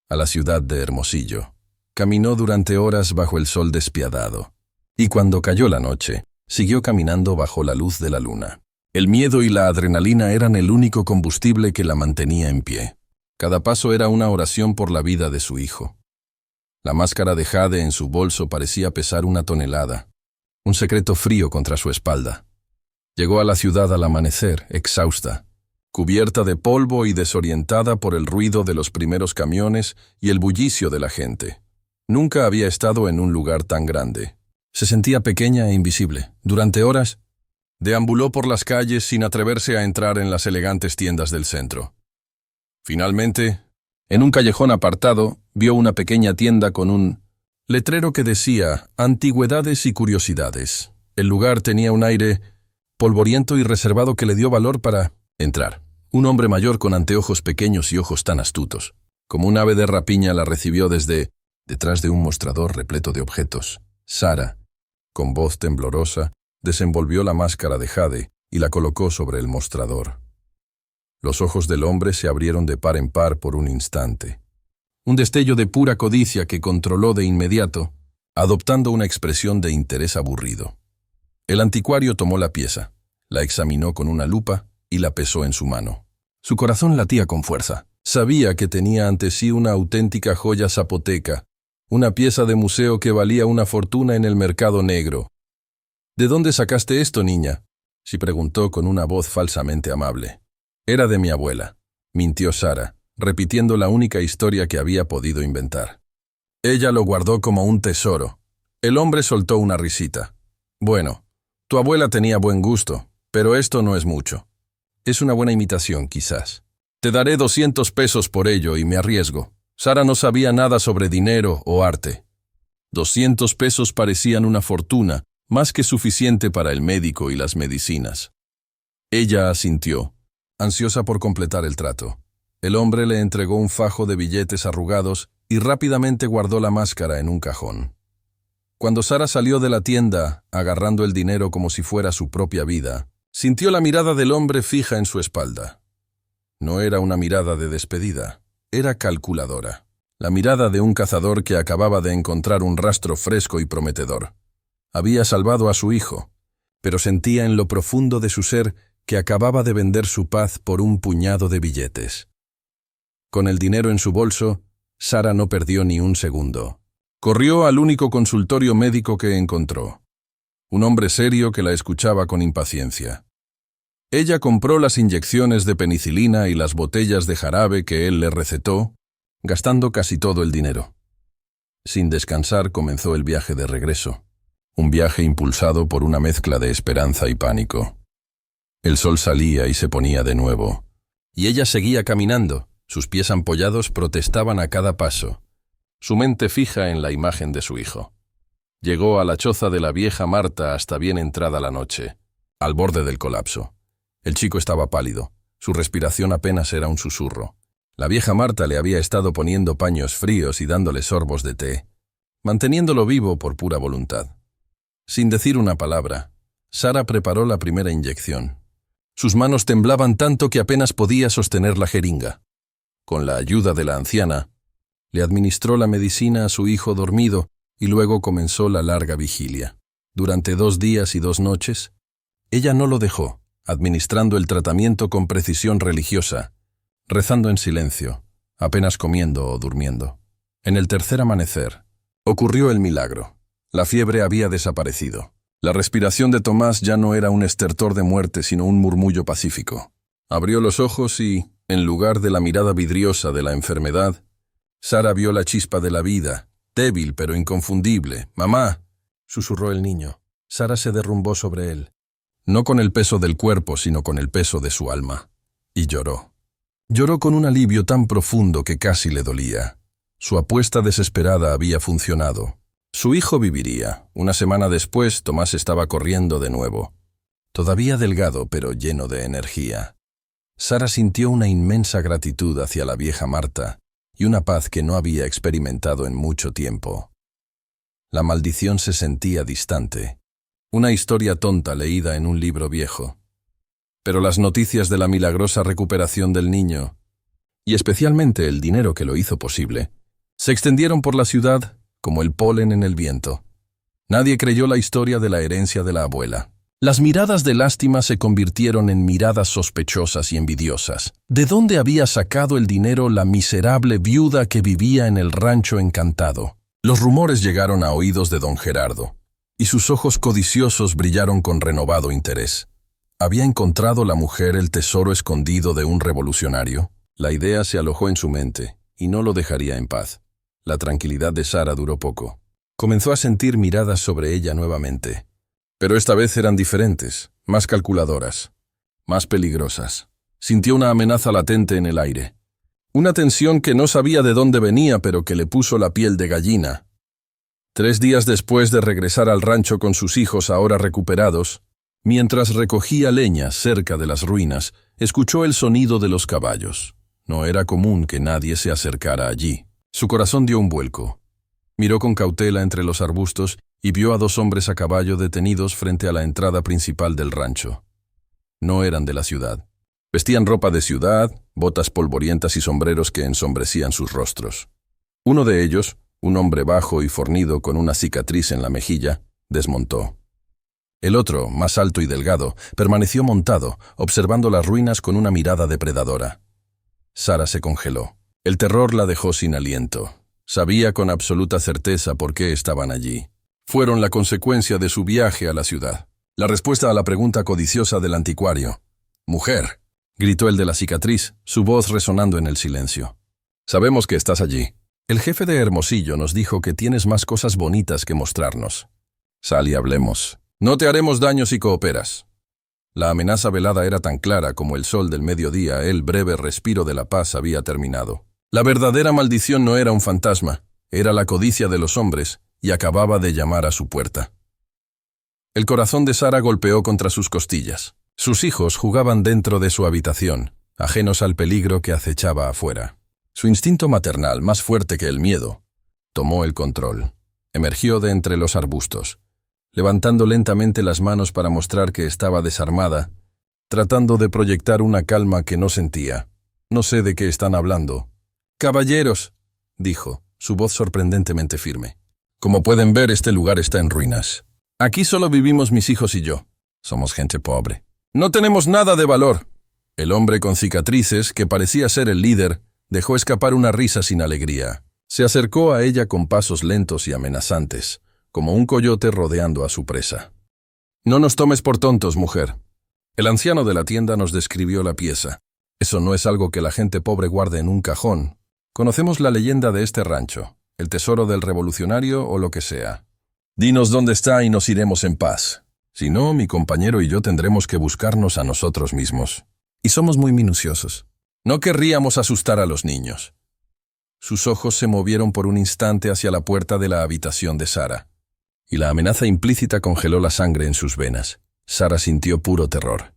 a la ciudad de Hermosillo. Caminó durante horas bajo el sol despiadado, y cuando cayó la noche, siguió caminando bajo la luz de la luna. El miedo y la adrenalina eran el único combustible que la mantenía en pie. Cada paso era una oración por la vida de su hijo. La máscara de jade en su bolso parecía pesar 1 tonelada, un secreto frío contra su espalda. Llegó a la ciudad al amanecer, exhausta, cubierta de polvo y desorientada por el ruido de los primeros camiones y el bullicio de la gente. Nunca había estado en un lugar tan grande. Se sentía pequeña e invisible. Durante horas, deambuló por las calles sin atreverse a entrar en las elegantes tiendas del centro. Finalmente, en un callejón apartado, vio una pequeña tienda con un letrero que decía «Antigüedades y curiosidades». El lugar tenía un aire polvoriento y reservado que le dio valor para entrar. Un hombre mayor con anteojos pequeños y ojos tan astutos. Como un ave de rapiña la recibió desde detrás de un mostrador repleto de objetos. Sara, con voz temblorosa, desenvolvió la máscara de jade y la colocó sobre el mostrador. Los ojos del hombre se abrieron de par en par por un instante. Un destello de pura codicia que controló de inmediato, adoptando una expresión de interés aburrido. El anticuario tomó la pieza, la examinó con una lupa y la pesó en su mano. Su corazón latía con fuerza. Sabía que tenía ante sí una auténtica joya zapoteca, una pieza de museo que valía una fortuna en el mercado negro. «¿De dónde sacaste esto, niña?», se preguntó con una voz falsamente amable. «Era de mi abuela», mintió Sara, repitiendo la única historia que había podido inventar. Ella lo guardó como un tesoro. El hombre soltó una risita. «Bueno, tu abuela tenía buen gusto, pero esto no es mucho. Es una buena imitación, quizás. Te daré 200 pesos por ello y me arriesgo». Sara no sabía nada sobre dinero o arte. 200 pesos parecían una fortuna, más que suficiente para el médico y las medicinas. Ella asintió, ansiosa por completar el trato. El hombre le entregó un fajo de billetes arrugados y rápidamente guardó la máscara en un cajón. Cuando Sara salió de la tienda, agarrando el dinero como si fuera su propia vida, sintió la mirada del hombre fija en su espalda. No era una mirada de despedida, era calculadora. La mirada de un cazador que acababa de encontrar un rastro fresco y prometedor. Había salvado a su hijo, pero sentía en lo profundo de su ser que acababa de vender su paz por un puñado de billetes. Con el dinero en su bolso, Sara no perdió ni un segundo. Corrió al único consultorio médico que encontró. Un hombre serio que la escuchaba con impaciencia. Ella compró las inyecciones de penicilina y las botellas de jarabe que él le recetó, gastando casi todo el dinero. Sin descansar comenzó el viaje de regreso. Un viaje impulsado por una mezcla de esperanza y pánico. El sol salía y se ponía de nuevo. Y ella seguía caminando. Sus pies ampollados protestaban a cada paso. Su mente fija en la imagen de su hijo. Llegó a la choza de la vieja Marta hasta bien entrada la noche, al borde del colapso. El chico estaba pálido. Su respiración apenas era un susurro. La vieja Marta le había estado poniendo paños fríos y dándole sorbos de té, manteniéndolo vivo por pura voluntad. Sin decir una palabra, Sara preparó la primera inyección. Sus manos temblaban tanto que apenas podía sostener la jeringa. Con la ayuda de la anciana, le administró la medicina a su hijo dormido y luego comenzó la larga vigilia. Durante 2 días y 2 noches, ella no lo dejó, administrando el tratamiento con precisión religiosa, rezando en silencio, apenas comiendo o durmiendo. En el tercer amanecer, ocurrió el milagro. La fiebre había desaparecido. La respiración de Tomás ya no era un estertor de muerte, sino un murmullo pacífico. Abrió los ojos y, en lugar de la mirada vidriosa de la enfermedad, Sara vio la chispa de la vida, débil pero inconfundible. «Mamá», susurró el niño. Sara se derrumbó sobre él, no con el peso del cuerpo, sino con el peso de su alma, y lloró. Lloró con un alivio tan profundo que casi le dolía. Su apuesta desesperada había funcionado. Su hijo viviría. Una semana después, Tomás estaba corriendo de nuevo. Todavía delgado, pero lleno de energía. Sara sintió una inmensa gratitud hacia la vieja Marta y una paz que no había experimentado en mucho tiempo. La maldición se sentía distante. Una historia tonta leída en un libro viejo. Pero las noticias de la milagrosa recuperación del niño, y especialmente el dinero que lo hizo posible, se extendieron por la ciudad como el polen en el viento. Nadie creyó la historia de la herencia de la abuela. Las miradas de lástima se convirtieron en miradas sospechosas y envidiosas. ¿De dónde había sacado el dinero la miserable viuda que vivía en el rancho encantado? Los rumores llegaron a oídos de don Gerardo, y sus ojos codiciosos brillaron con renovado interés. ¿Había encontrado la mujer el tesoro escondido de un revolucionario? La idea se alojó en su mente, y no lo dejaría en paz. La tranquilidad de Sara duró poco. Comenzó a sentir miradas sobre ella nuevamente. Pero esta vez eran diferentes, más calculadoras, más peligrosas. Sintió una amenaza latente en el aire. Una tensión que no sabía de dónde venía, pero que le puso la piel de gallina. 3 días después de regresar al rancho con sus hijos ahora recuperados, mientras recogía leña cerca de las ruinas, escuchó el sonido de los caballos. No era común que nadie se acercara allí. Su corazón dio un vuelco. Miró con cautela entre los arbustos y vio a 2 hombres a caballo detenidos frente a la entrada principal del rancho. No eran de la ciudad. Vestían ropa de ciudad, botas polvorientas y sombreros que ensombrecían sus rostros. Uno de ellos, un hombre bajo y fornido con una cicatriz en la mejilla, desmontó. El otro, más alto y delgado, permaneció montado, observando las ruinas con una mirada depredadora. Sara se congeló. El terror la dejó sin aliento. Sabía con absoluta certeza por qué estaban allí. Fueron la consecuencia de su viaje a la ciudad. La respuesta a la pregunta codiciosa del anticuario. «Mujer», gritó el de la cicatriz, su voz resonando en el silencio. «Sabemos que estás allí. El jefe de Hermosillo nos dijo que tienes más cosas bonitas que mostrarnos. Sal y hablemos. No te haremos daño si cooperas». La amenaza velada era tan clara como el sol del mediodía. El breve respiro de la paz había terminado. La verdadera maldición no era un fantasma, era la codicia de los hombres, y acababa de llamar a su puerta. El corazón de Sara golpeó contra sus costillas. Sus hijos jugaban dentro de su habitación, ajenos al peligro que acechaba afuera. Su instinto maternal, más fuerte que el miedo, tomó el control. Emergió de entre los arbustos, levantando lentamente las manos para mostrar que estaba desarmada, tratando de proyectar una calma que no sentía. No sé de qué están hablando. «Caballeros», dijo, su voz sorprendentemente firme. «Como pueden ver, este lugar está en ruinas. Aquí solo vivimos mis hijos y yo. Somos gente pobre. No tenemos nada de valor». El hombre con cicatrices, que parecía ser el líder, dejó escapar una risa sin alegría. Se acercó a ella con pasos lentos y amenazantes, como un coyote rodeando a su presa. «No nos tomes por tontos, mujer. El anciano de la tienda nos describió la pieza. Eso no es algo que la gente pobre guarde en un cajón. Conocemos la leyenda de este rancho, el tesoro del revolucionario o lo que sea. Dinos dónde está y nos iremos en paz. Si no, mi compañero y yo tendremos que buscarnos a nosotros mismos. Y somos muy minuciosos. No querríamos asustar a los niños». Sus ojos se movieron por un instante hacia la puerta de la habitación de Sara, y la amenaza implícita congeló la sangre en sus venas. Sara sintió puro terror,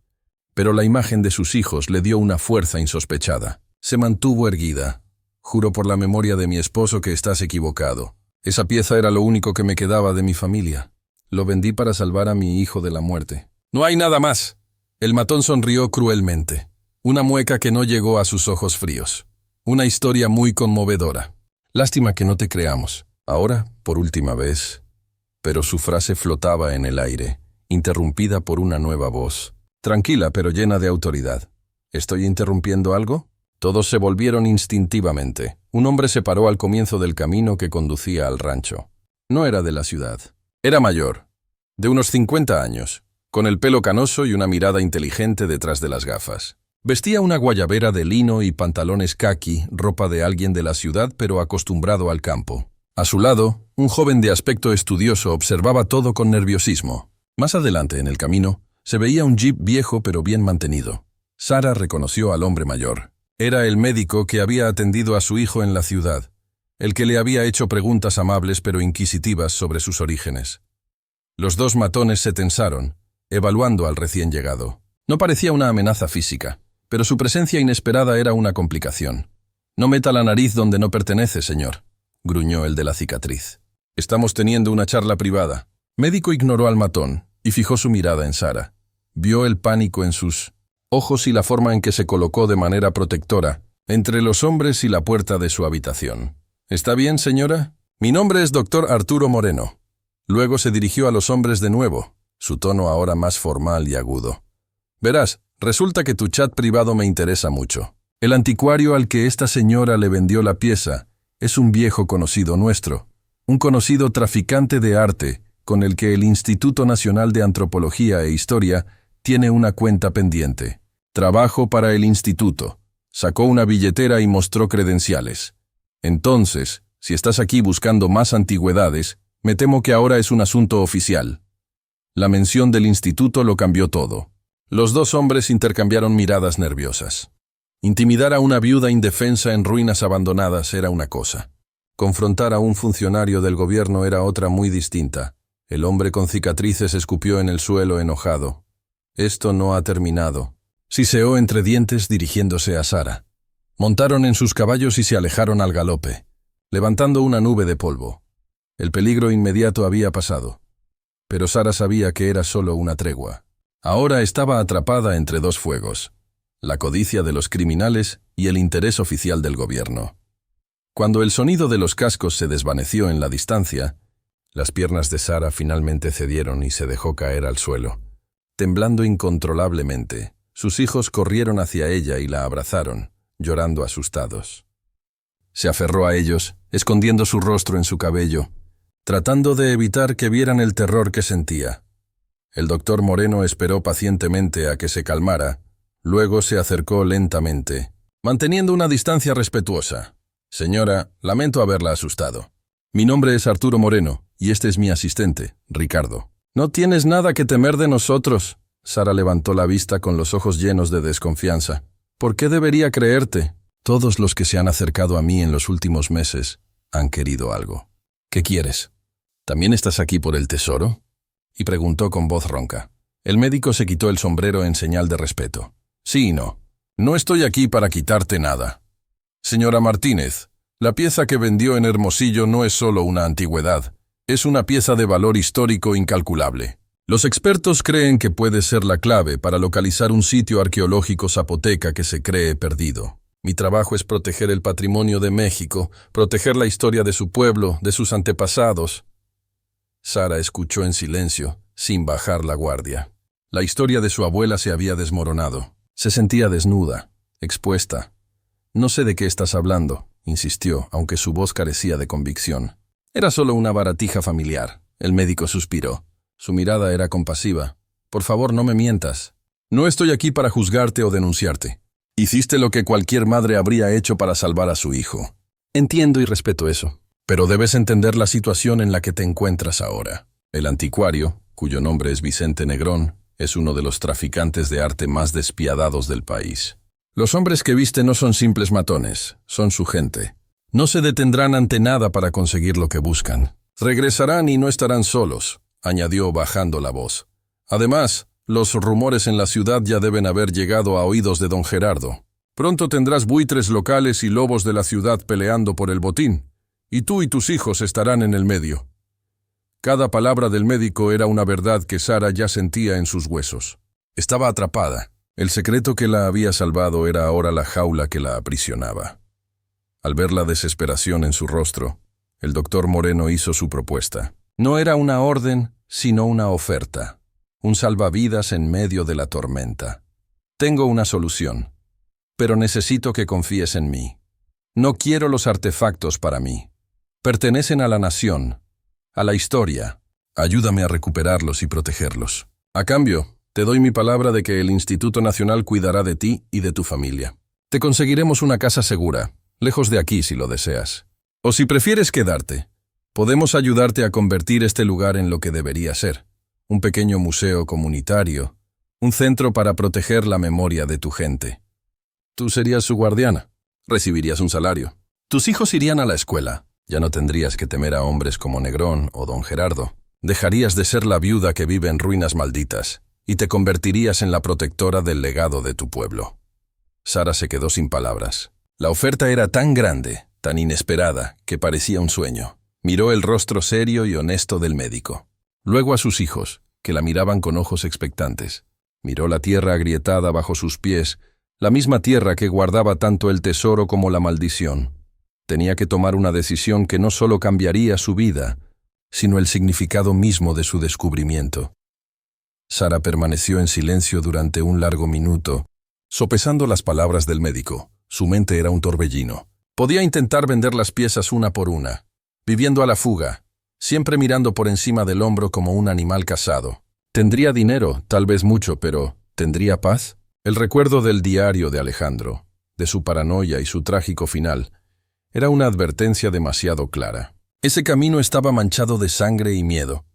pero la imagen de sus hijos le dio una fuerza insospechada. Se mantuvo erguida. «Juro por la memoria de mi esposo que estás equivocado. Esa pieza era lo único que me quedaba de mi familia. Lo vendí para salvar a mi hijo de la muerte». «No hay nada más». El matón sonrió cruelmente, una mueca que no llegó a sus ojos fríos. «Una historia muy conmovedora. Lástima que no te creamos. Ahora, por última vez». Pero su frase flotaba en el aire, interrumpida por una nueva voz, tranquila pero llena de autoridad. «¿Estoy interrumpiendo algo?» Todos se volvieron instintivamente. Un hombre se paró al comienzo del camino que conducía al rancho. No era de la ciudad. Era mayor, de unos 50 años, con el pelo canoso y una mirada inteligente detrás de las gafas. Vestía una guayabera de lino y pantalones caqui, ropa de alguien de la ciudad pero acostumbrado al campo. A su lado, un joven de aspecto estudioso observaba todo con nerviosismo. Más adelante en el camino, se veía un jeep viejo pero bien mantenido. Sara reconoció al hombre mayor. Era el médico que había atendido a su hijo en la ciudad, el que le había hecho preguntas amables pero inquisitivas sobre sus orígenes. Los dos matones se tensaron, evaluando al recién llegado. No parecía una amenaza física, pero su presencia inesperada era una complicación. «No meta la nariz donde no pertenece, señor», gruñó el de la cicatriz. «Estamos teniendo una charla privada». Médico ignoró al matón y fijó su mirada en Sara. Vio el pánico en sus ojos y la forma en que se colocó de manera protectora entre los hombres y la puerta de su habitación. «¿Está bien, señora? Mi nombre es Dr. Arturo Moreno». Luego se dirigió a los hombres de nuevo, su tono ahora más formal y agudo. «Verás, resulta que tu chat privado me interesa mucho. El anticuario al que esta señora le vendió la pieza es un viejo conocido nuestro, un conocido traficante de arte con el que el Instituto Nacional de Antropología e Historia tiene una cuenta pendiente. Trabajo para el instituto». Sacó una billetera y mostró credenciales. «Entonces, si estás aquí buscando más antigüedades, me temo que ahora es un asunto oficial». La mención del instituto lo cambió todo. Los dos hombres intercambiaron miradas nerviosas. Intimidar a una viuda indefensa en ruinas abandonadas era una cosa. Confrontar a un funcionario del gobierno era otra muy distinta. El hombre con cicatrices escupió en el suelo enojado. «Esto no ha terminado», siseó entre dientes dirigiéndose a Sara. Montaron en sus caballos y se alejaron al galope, levantando una nube de polvo. El peligro inmediato había pasado, pero Sara sabía que era solo una tregua. Ahora estaba atrapada entre dos fuegos, la codicia de los criminales y el interés oficial del gobierno. Cuando el sonido de los cascos se desvaneció en la distancia, las piernas de Sara finalmente cedieron y se dejó caer al suelo, temblando incontrolablemente. Sus hijos corrieron hacia ella y la abrazaron, llorando asustados. Se aferró a ellos, escondiendo su rostro en su cabello, tratando de evitar que vieran el terror que sentía. El doctor Moreno esperó pacientemente a que se calmara, luego se acercó lentamente, manteniendo una distancia respetuosa. «Señora, lamento haberla asustado. Mi nombre es Arturo Moreno, y este es mi asistente, Ricardo». «No tienes nada que temer de nosotros». Sara levantó la vista con los ojos llenos de desconfianza. «¿Por qué debería creerte? Todos los que se han acercado a mí en los últimos meses han querido algo». «¿Qué quieres? ¿También estás aquí por el tesoro?», y preguntó con voz ronca. El médico se quitó el sombrero en señal de respeto. «Sí y no. No estoy aquí para quitarte nada. Señora Martínez, la pieza que vendió en Hermosillo no es solo una antigüedad, Es una pieza de valor histórico incalculable. Los expertos creen que puede ser la clave para localizar un sitio arqueológico zapoteca que se cree perdido. Mi trabajo es proteger el patrimonio de México, proteger la historia de su pueblo, de sus antepasados. Sara escuchó en silencio, sin bajar la guardia. La historia de su abuela se había desmoronado. Se sentía desnuda, expuesta. «No sé de qué estás hablando», insistió, aunque su voz carecía de convicción. «Era solo una baratija familiar». El médico suspiró. Su mirada era compasiva. «Por favor, no me mientas. No estoy aquí para juzgarte o denunciarte. Hiciste lo que cualquier madre habría hecho para salvar a su hijo. Entiendo y respeto eso. Pero debes entender la situación en la que te encuentras ahora». El anticuario, cuyo nombre es Vicente Negrón, es uno de los traficantes de arte más despiadados del país. Los hombres que viste no son simples matones, son su gente. No se detendrán ante nada para conseguir lo que buscan. Regresarán y no estarán solos, añadió bajando la voz. Además, los rumores en la ciudad ya deben haber llegado a oídos de don Gerardo. Pronto tendrás buitres locales y lobos de la ciudad peleando por el botín, y tú y tus hijos estarán en el medio. Cada palabra del médico era una verdad que Sara ya sentía en sus huesos. Estaba atrapada. El secreto que la había salvado era ahora la jaula que la aprisionaba. Al ver la desesperación en su rostro, el doctor Moreno hizo su propuesta. No era una orden, sino una oferta. Un salvavidas en medio de la tormenta. Tengo una solución, pero necesito que confíes en mí. No quiero los artefactos para mí. Pertenecen a la nación, a la historia. Ayúdame a recuperarlos y protegerlos. A cambio, te doy mi palabra de que el Instituto Nacional cuidará de ti y de tu familia. Te conseguiremos una casa segura, lejos de aquí si lo deseas. O si prefieres quedarte, podemos ayudarte a convertir este lugar en lo que debería ser. Un pequeño museo comunitario, un centro para proteger la memoria de tu gente. Tú serías su guardiana, recibirías un salario. Tus hijos irían a la escuela, ya no tendrías que temer a hombres como Negrón o don Gerardo. Dejarías de ser la viuda que vive en ruinas malditas y te convertirías en la protectora del legado de tu pueblo. Sara se quedó sin palabras. La oferta era tan grande, tan inesperada, que parecía un sueño. Miró el rostro serio y honesto del médico. Luego a sus hijos, que la miraban con ojos expectantes. Miró la tierra agrietada bajo sus pies, la misma tierra que guardaba tanto el tesoro como la maldición. Tenía que tomar una decisión que no solo cambiaría su vida, sino el significado mismo de su descubrimiento. Sara permaneció en silencio durante un largo minuto, sopesando las palabras del médico. Su mente era un torbellino. Podía intentar vender las piezas una por una, viviendo a la fuga, siempre mirando por encima del hombro como un animal cazado. Tendría dinero, tal vez mucho, pero ¿tendría paz? El recuerdo del diario de Alejandro, de su paranoia y su trágico final, era una advertencia demasiado clara. Ese camino estaba manchado de sangre y miedo.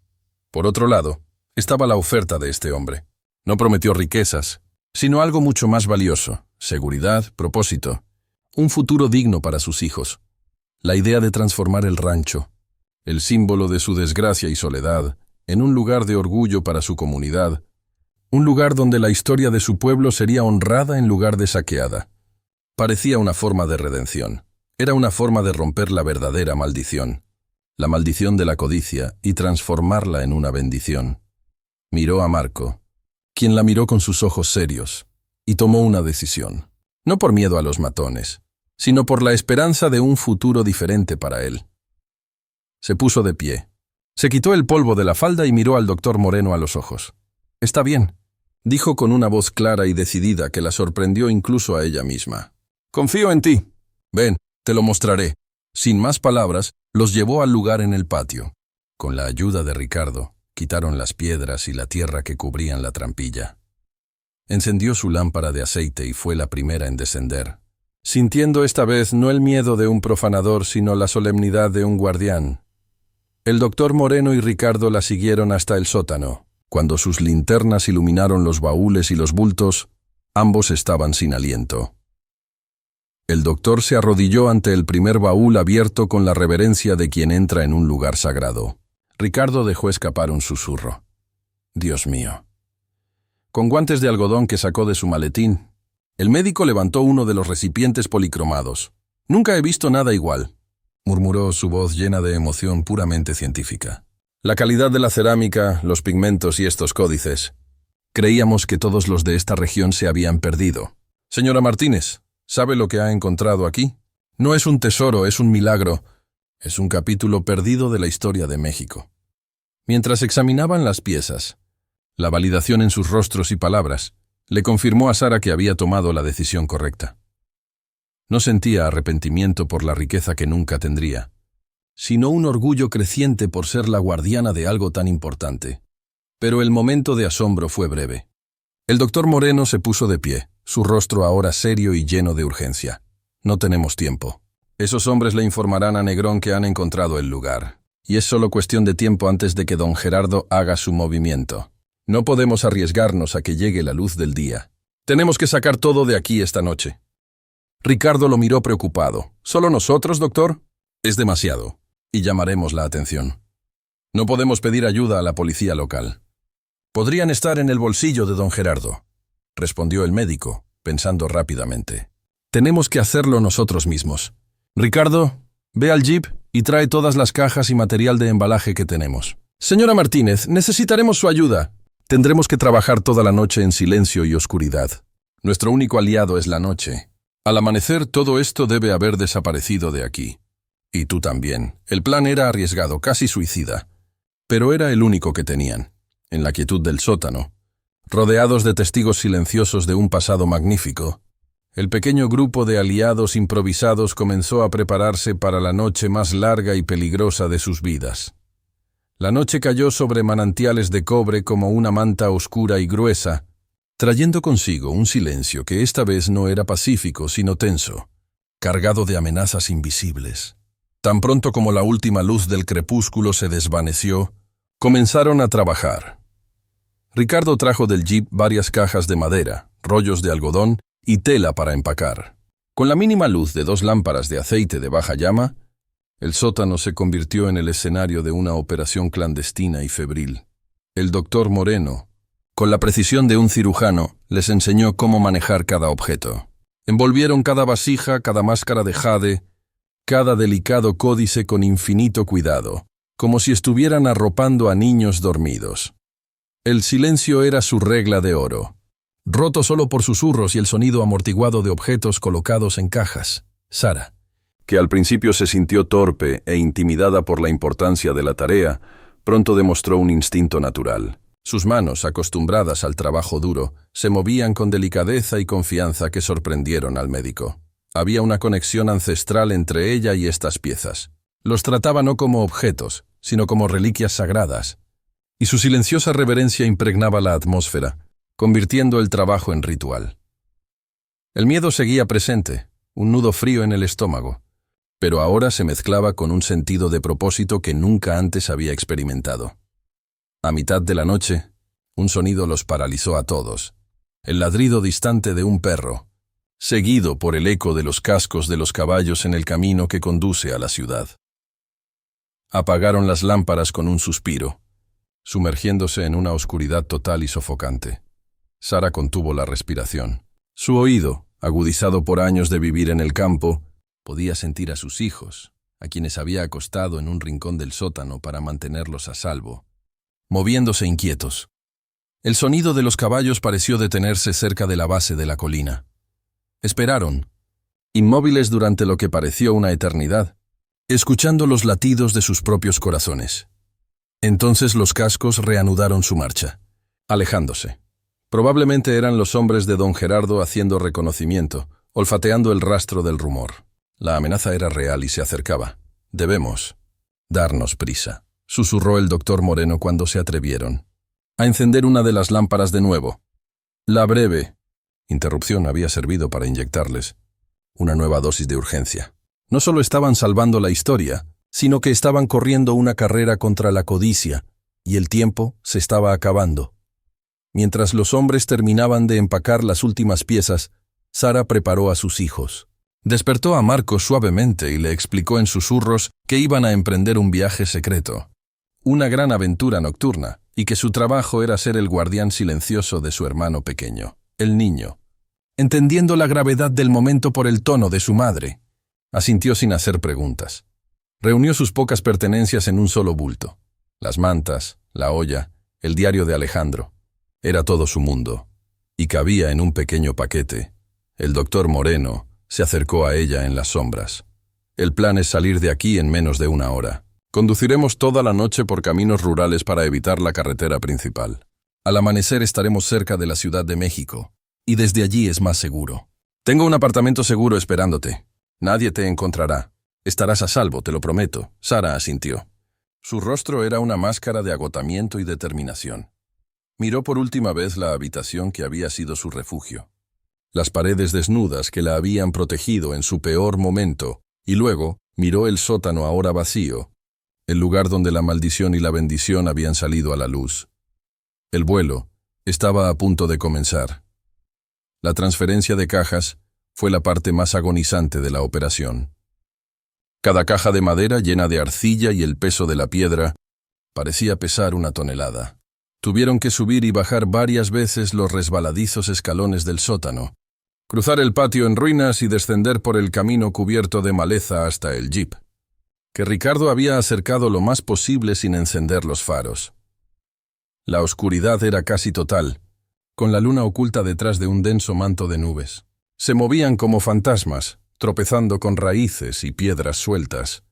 Por otro lado, estaba la oferta de este hombre. No prometió riquezas, sino algo mucho más valioso: seguridad, propósito, un futuro digno para sus hijos. La idea de transformar el rancho, el símbolo de su desgracia y soledad, en un lugar de orgullo para su comunidad, un lugar donde la historia de su pueblo sería honrada en lugar de saqueada. Parecía una forma de redención. Era una forma de romper la verdadera maldición, la maldición de la codicia, y transformarla en una bendición. Miró a Marco, quien la miró con sus ojos serios, y tomó una decisión. No por miedo a los matones, sino por la esperanza de un futuro diferente para él. Se puso de pie. Se quitó el polvo de la falda y miró al doctor Moreno a los ojos. «Está bien», dijo con una voz clara y decidida que la sorprendió incluso a ella misma. «Confío en ti. Ven, te lo mostraré». Sin más palabras, los llevó al lugar en el patio. Con la ayuda de Ricardo, quitaron las piedras y la tierra que cubrían la trampilla. Encendió su lámpara de aceite y fue la primera en descender, sintiendo esta vez no el miedo de un profanador, sino la solemnidad de un guardián. El doctor Moreno y Ricardo la siguieron hasta el sótano. Cuando sus linternas iluminaron los baúles y los bultos, ambos estaban sin aliento. El doctor se arrodilló ante el primer baúl abierto con la reverencia de quien entra en un lugar sagrado. Ricardo dejó escapar un susurro. «Dios mío». Con guantes de algodón que sacó de su maletín, el médico levantó uno de los recipientes policromados. «Nunca he visto nada igual. murmuró su voz llena de emoción puramente científica. La calidad de la cerámica, los pigmentos y estos códices. Creíamos que todos los de esta región se habían perdido. Señora Martínez, ¿sabe lo que ha encontrado aquí? No es un tesoro, es un milagro. Es un capítulo perdido de la historia de México. Mientras examinaban las piezas, la validación en sus rostros y palabras le confirmó a Sara que había tomado la decisión correcta. No sentía arrepentimiento por la riqueza que nunca tendría, sino un orgullo creciente por ser la guardiana de algo tan importante. Pero el momento de asombro fue breve. El doctor Moreno se puso de pie, su rostro ahora serio y lleno de urgencia. No tenemos tiempo. Esos hombres le informarán a Negrón que han encontrado el lugar, y es solo cuestión de tiempo antes de que don Gerardo haga su movimiento. No podemos arriesgarnos a que llegue la luz del día. Tenemos que sacar todo de aquí esta noche. Ricardo lo miró preocupado. ¿Solo nosotros, doctor? Es demasiado, y llamaremos la atención. No podemos pedir ayuda a la policía local. Podrían estar en el bolsillo de don Gerardo, respondió el médico, pensando rápidamente. Tenemos que hacerlo nosotros mismos. Ricardo, ve al jeep y trae todas las cajas y material de embalaje que tenemos. Señora Martínez, necesitaremos su ayuda. Tendremos que trabajar toda la noche en silencio y oscuridad. Nuestro único aliado es la noche. Al amanecer todo esto debe haber desaparecido de aquí. Y tú también. El plan era arriesgado, casi suicida. Pero era el único que tenían. En la quietud del sótano, rodeados de testigos silenciosos de un pasado magnífico, el pequeño grupo de aliados improvisados comenzó a prepararse para la noche más larga y peligrosa de sus vidas. La noche cayó sobre manantiales de cobre como una manta oscura y gruesa, trayendo consigo un silencio que esta vez no era pacífico sino tenso, cargado de amenazas invisibles. Tan pronto como la última luz del crepúsculo se desvaneció, comenzaron a trabajar. Ricardo trajo del jeep varias cajas de madera, rollos de algodón y tela para empacar. Con la mínima luz de 2 lámparas de aceite de baja llama, el sótano se convirtió en el escenario de una operación clandestina y febril. El doctor Moreno, con la precisión de un cirujano, les enseñó cómo manejar cada objeto. Envolvieron cada vasija, cada máscara de jade, cada delicado códice con infinito cuidado, como si estuvieran arropando a niños dormidos. El silencio era su regla de oro, roto solo por susurros y el sonido amortiguado de objetos colocados en cajas. Sara, que al principio se sintió torpe e intimidada por la importancia de la tarea, pronto demostró un instinto natural. Sus manos, acostumbradas al trabajo duro, se movían con delicadeza y confianza que sorprendieron al médico. Había una conexión ancestral entre ella y estas piezas. Los trataba no como objetos, sino como reliquias sagradas, y su silenciosa reverencia impregnaba la atmósfera, convirtiendo el trabajo en ritual. El miedo seguía presente, un nudo frío en el estómago, pero ahora se mezclaba con un sentido de propósito que nunca antes había experimentado. A mitad de la noche, un sonido los paralizó a todos, el ladrido distante de un perro, seguido por el eco de los cascos de los caballos en el camino que conduce a la ciudad. Apagaron las lámparas con un suspiro, sumergiéndose en una oscuridad total y sofocante. Sara contuvo la respiración. Su oído, agudizado por años de vivir en el campo, podía sentir a sus hijos, a quienes había acostado en un rincón del sótano para mantenerlos a salvo, moviéndose inquietos. El sonido de los caballos pareció detenerse cerca de la base de la colina. Esperaron, inmóviles durante lo que pareció una eternidad, escuchando los latidos de sus propios corazones. Entonces los cascos reanudaron su marcha, alejándose. Probablemente eran los hombres de don Gerardo haciendo reconocimiento, olfateando el rastro del rumor. La amenaza era real y se acercaba. Debemos darnos prisa, susurró el doctor Moreno cuando se atrevieron a encender una de las lámparas de nuevo. La breve interrupción había servido para inyectarles una nueva dosis de urgencia. No solo estaban salvando la historia, sino que estaban corriendo una carrera contra la codicia, y el tiempo se estaba acabando. Mientras los hombres terminaban de empacar las últimas piezas, Sara preparó a sus hijos. Despertó a Marcos suavemente y le explicó en susurros que iban a emprender un viaje secreto, una gran aventura nocturna, y que su trabajo era ser el guardián silencioso de su hermano pequeño, el niño. Entendiendo la gravedad del momento por el tono de su madre, asintió sin hacer preguntas. Reunió sus pocas pertenencias en un solo bulto. Las mantas, la olla, el diario de Alejandro. Era todo su mundo. Y cabía en un pequeño paquete. El doctor Moreno se acercó a ella en las sombras. El plan es salir de aquí en menos de 1 hora. Conduciremos toda la noche por caminos rurales para evitar la carretera principal. Al amanecer estaremos cerca de la Ciudad de México, y desde allí es más seguro. Tengo un apartamento seguro esperándote. Nadie te encontrará. Estarás a salvo, te lo prometo. Sara asintió. Su rostro era una máscara de agotamiento y determinación. Miró por última vez la habitación que había sido su refugio. Las paredes desnudas que la habían protegido en su peor momento, y luego miró el sótano ahora vacío, el lugar donde la maldición y la bendición habían salido a la luz. El vuelo estaba a punto de comenzar. La transferencia de cajas fue la parte más agonizante de la operación. Cada caja de madera llena de arcilla y el peso de la piedra parecía pesar 1 tonelada. Tuvieron que subir y bajar varias veces los resbaladizos escalones del sótano, cruzar el patio en ruinas y descender por el camino cubierto de maleza hasta el jeep, que Ricardo había acercado lo más posible sin encender los faros. La oscuridad era casi total, con la luna oculta detrás de un denso manto de nubes. Se movían como fantasmas, tropezando con raíces y piedras sueltas,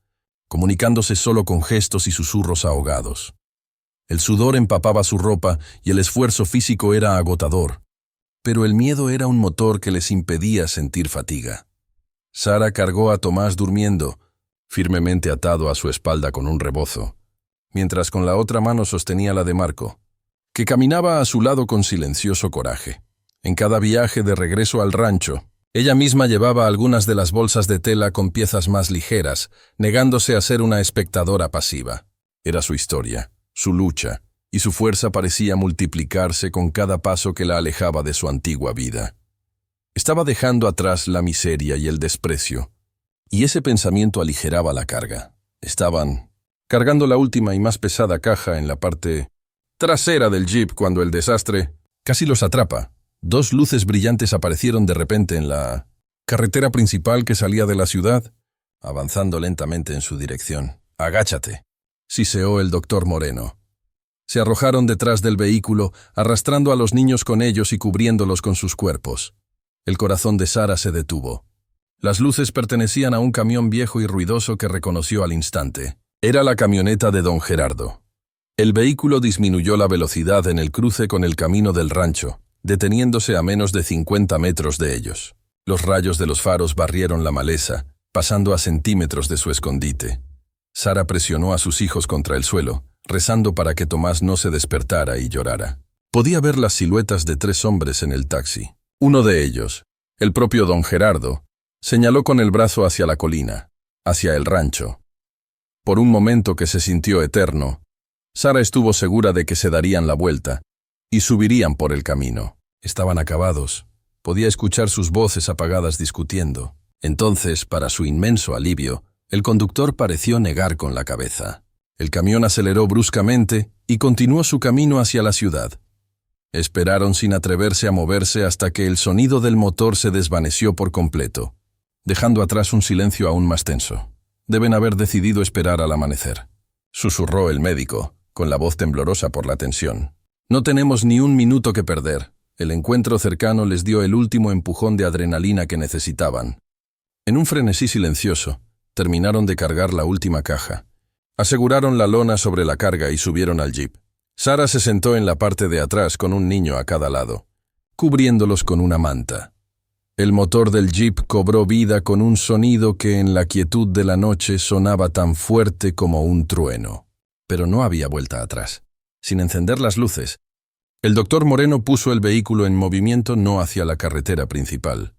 comunicándose solo con gestos y susurros ahogados. El sudor empapaba su ropa y el esfuerzo físico era agotador, pero el miedo era un motor que les impedía sentir fatiga. Sara cargó a Tomás durmiendo, firmemente atado a su espalda con un rebozo, mientras con la otra mano sostenía la de Marco, que caminaba a su lado con silencioso coraje. En cada viaje de regreso al rancho, ella misma llevaba algunas de las bolsas de tela con piezas más ligeras, negándose a ser una espectadora pasiva. Era su historia, su lucha, y su fuerza parecía multiplicarse con cada paso que la alejaba de su antigua vida. Estaba dejando atrás la miseria y el desprecio, y ese pensamiento aligeraba la carga. Estaban cargando la última y más pesada caja en la parte trasera del jeep cuando el desastre casi los atrapa. 2 luces brillantes aparecieron de repente en la carretera principal que salía de la ciudad, avanzando lentamente en su dirección. «Agáchate», siseó el doctor Moreno. Se arrojaron detrás del vehículo, arrastrando a los niños con ellos y cubriéndolos con sus cuerpos. El corazón de Sara se detuvo. Las luces pertenecían a un camión viejo y ruidoso que reconoció al instante. Era la camioneta de don Gerardo. El vehículo disminuyó la velocidad en el cruce con el camino del rancho, deteniéndose a menos de 50 metros de ellos. Los rayos de los faros barrieron la maleza, pasando a centímetros de su escondite. Sara presionó a sus hijos contra el suelo, rezando para que Tomás no se despertara y llorara. Podía ver las siluetas de 3 hombres en el taxi. Uno de ellos, el propio don Gerardo, señaló con el brazo hacia la colina, hacia el rancho. Por un momento que se sintió eterno, Sara estuvo segura de que se darían la vuelta y subirían por el camino. Estaban acabados. Podía escuchar sus voces apagadas discutiendo. Entonces, para su inmenso alivio, el conductor pareció negar con la cabeza. El camión aceleró bruscamente y continuó su camino hacia la ciudad. Esperaron sin atreverse a moverse hasta que el sonido del motor se desvaneció por completo, dejando atrás un silencio aún más tenso. «Deben haber decidido esperar al amanecer», susurró el médico, con la voz temblorosa por la tensión. «No tenemos ni un minuto que perder». El encuentro cercano les dio el último empujón de adrenalina que necesitaban. En un frenesí silencioso, terminaron de cargar la última caja. Aseguraron la lona sobre la carga y subieron al jeep. Sara se sentó en la parte de atrás con un niño a cada lado, cubriéndolos con una manta. El motor del jeep cobró vida con un sonido que en la quietud de la noche sonaba tan fuerte como un trueno. Pero no había vuelta atrás. Sin encender las luces, el doctor Moreno puso el vehículo en movimiento no hacia la carretera principal,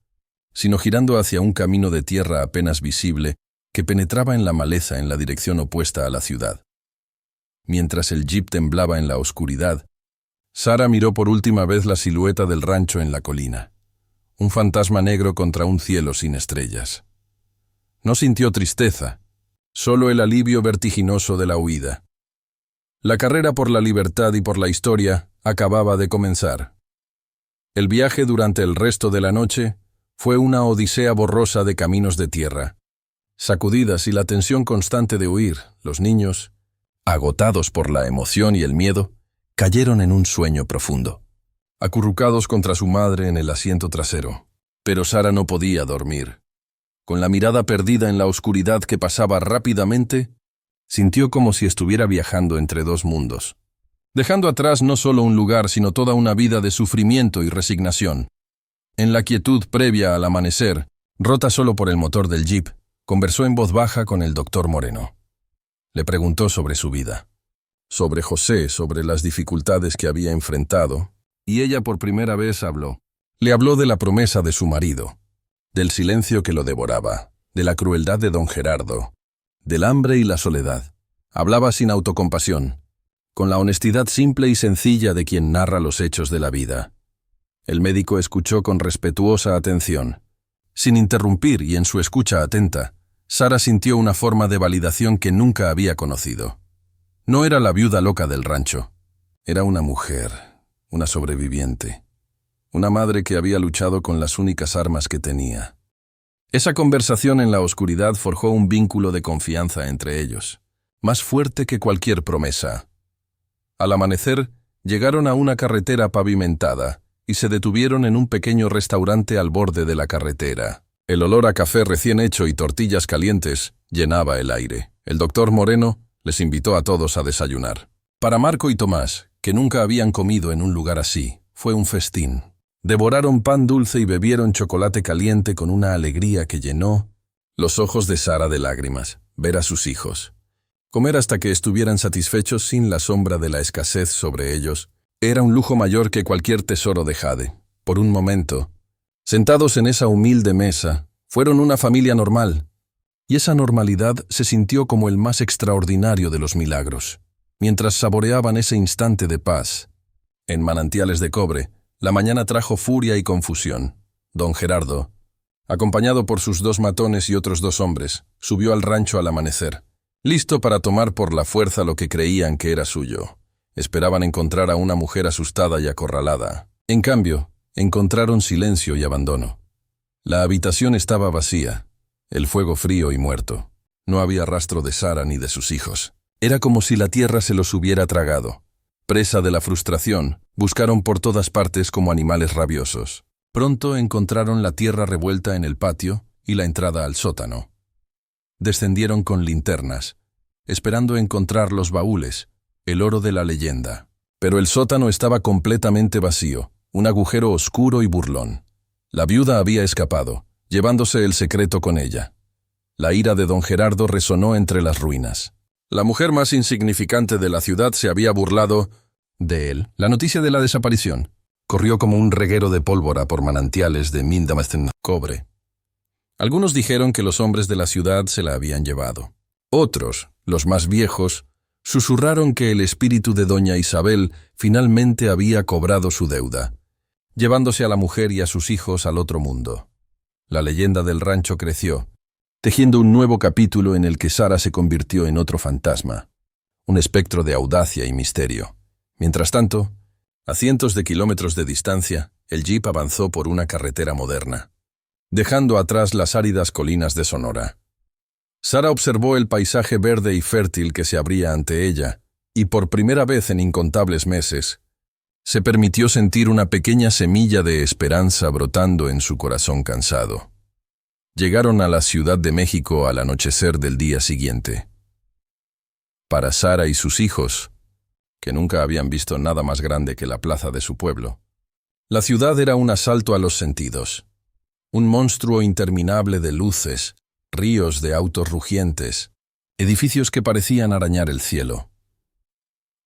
sino girando hacia un camino de tierra apenas visible que penetraba en la maleza en la dirección opuesta a la ciudad. Mientras el jeep temblaba en la oscuridad, Sara miró por última vez la silueta del rancho en la colina, un fantasma negro contra un cielo sin estrellas. No sintió tristeza, solo el alivio vertiginoso de la huida. La carrera por la libertad y por la historia acababa de comenzar. El viaje durante el resto de la noche fue una odisea borrosa de caminos de tierra, Sacudidas y la tensión constante de huir, los niños, agotados por la emoción y el miedo, cayeron en un sueño profundo, acurrucados contra su madre en el asiento trasero. Pero Sara no podía dormir. Con la mirada perdida en la oscuridad que pasaba rápidamente, sintió como si estuviera viajando entre dos mundos, dejando atrás no solo un lugar, sino toda una vida de sufrimiento y resignación. En la quietud previa al amanecer, rota solo por el motor del jeep, conversó en voz baja con el doctor Moreno. Le preguntó sobre su vida, sobre José, sobre las dificultades que había enfrentado, y ella por primera vez habló. Le habló de la promesa de su marido, del silencio que lo devoraba, de la crueldad de don Gerardo, del hambre y la soledad. Hablaba sin autocompasión, con la honestidad simple y sencilla de quien narra los hechos de la vida. El médico escuchó con respetuosa atención. Sin interrumpir y en su escucha atenta, Sara sintió una forma de validación que nunca había conocido. No era la viuda loca del rancho. Era una mujer, una sobreviviente. Una madre que había luchado con las únicas armas que tenía. Esa conversación en la oscuridad forjó un vínculo de confianza entre ellos, más fuerte que cualquier promesa. Al amanecer, llegaron a una carretera pavimentada y se detuvieron en un pequeño restaurante al borde de la carretera. El olor a café recién hecho y tortillas calientes llenaba el aire. El doctor Moreno les invitó a todos a desayunar. Para Marco y Tomás, que nunca habían comido en un lugar así, fue un festín. Devoraron pan dulce y bebieron chocolate caliente con una alegría que llenó los ojos de Sara de lágrimas, ver a sus hijos. Comer hasta que estuvieran satisfechos sin la sombra de la escasez sobre ellos era un lujo mayor que cualquier tesoro de jade. Por un momento, sentados en esa humilde mesa, fueron una familia normal, y esa normalidad se sintió como el más extraordinario de los milagros. Mientras saboreaban ese instante de paz, en manantiales de cobre, la mañana trajo furia y confusión. Don Gerardo, acompañado por sus 2 matones y otros 2 hombres, subió al rancho al amanecer, listo para tomar por la fuerza lo que creían que era suyo. Esperaban encontrar a una mujer asustada y acorralada. En cambio, encontraron silencio y abandono. La habitación estaba vacía, el fuego frío y muerto. No había rastro de Sara ni de sus hijos. Era como si la tierra se los hubiera tragado. Presa de la frustración, buscaron por todas partes como animales rabiosos. Pronto encontraron la tierra revuelta en el patio y la entrada al sótano. Descendieron con linternas, esperando encontrar los baúles, el oro de la leyenda. Pero el sótano estaba completamente vacío, un agujero oscuro y burlón. La viuda había escapado, llevándose el secreto con ella. La ira de don Gerardo resonó entre las ruinas. La mujer más insignificante de la ciudad se había burlado de él. La noticia de la desaparición corrió como un reguero de pólvora por manantiales de Mindamasten cobre. Algunos dijeron que los hombres de la ciudad se la habían llevado. Otros, los más viejos, susurraron que el espíritu de doña Isabel finalmente había cobrado su deuda, llevándose a la mujer y a sus hijos al otro mundo. La leyenda del rancho creció, tejiendo un nuevo capítulo en el que Sara se convirtió en otro fantasma, un espectro de audacia y misterio. Mientras tanto, a cientos de kilómetros de distancia, el jeep avanzó por una carretera moderna, dejando atrás las áridas colinas de Sonora. Sara observó el paisaje verde y fértil que se abría ante ella, y por primera vez en incontables meses, se permitió sentir una pequeña semilla de esperanza brotando en su corazón cansado. Llegaron a la Ciudad de México al anochecer del día siguiente. Para Sara y sus hijos, que nunca habían visto nada más grande que la plaza de su pueblo, la ciudad era un asalto a los sentidos, un monstruo interminable de luces, ríos de autos rugientes, edificios que parecían arañar el cielo.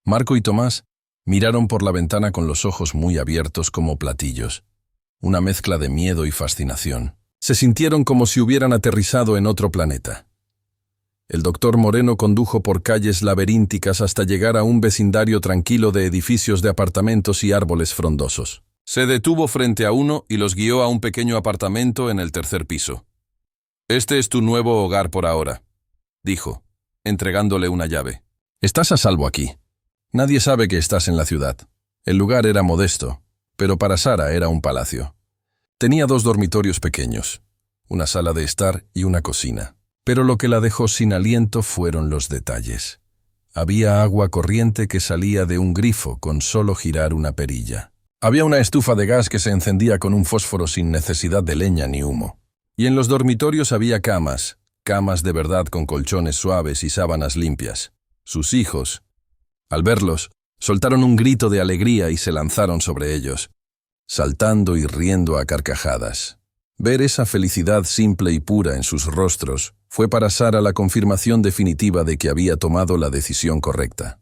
Marco y Tomás miraron por la ventana con los ojos muy abiertos como platillos, una mezcla de miedo y fascinación. Se sintieron como si hubieran aterrizado en otro planeta. El doctor Moreno condujo por calles laberínticas hasta llegar a un vecindario tranquilo de edificios de apartamentos y árboles frondosos. Se detuvo frente a uno y los guió a un pequeño apartamento en el 3er piso. «Este es tu nuevo hogar por ahora», dijo, entregándole una llave. «Estás a salvo aquí. Nadie sabe que estás en la ciudad». El lugar era modesto, pero para Sara era un palacio. Tenía 2 dormitorios pequeños, una sala de estar y una cocina. Pero lo que la dejó sin aliento fueron los detalles. Había agua corriente que salía de un grifo con solo girar una perilla. Había una estufa de gas que se encendía con un fósforo sin necesidad de leña ni humo. Y en los dormitorios había camas de verdad con colchones suaves y sábanas limpias. Sus hijos, al verlos, soltaron un grito de alegría y se lanzaron sobre ellos, saltando y riendo a carcajadas. Ver esa felicidad simple y pura en sus rostros fue para Sara la confirmación definitiva de que había tomado la decisión correcta.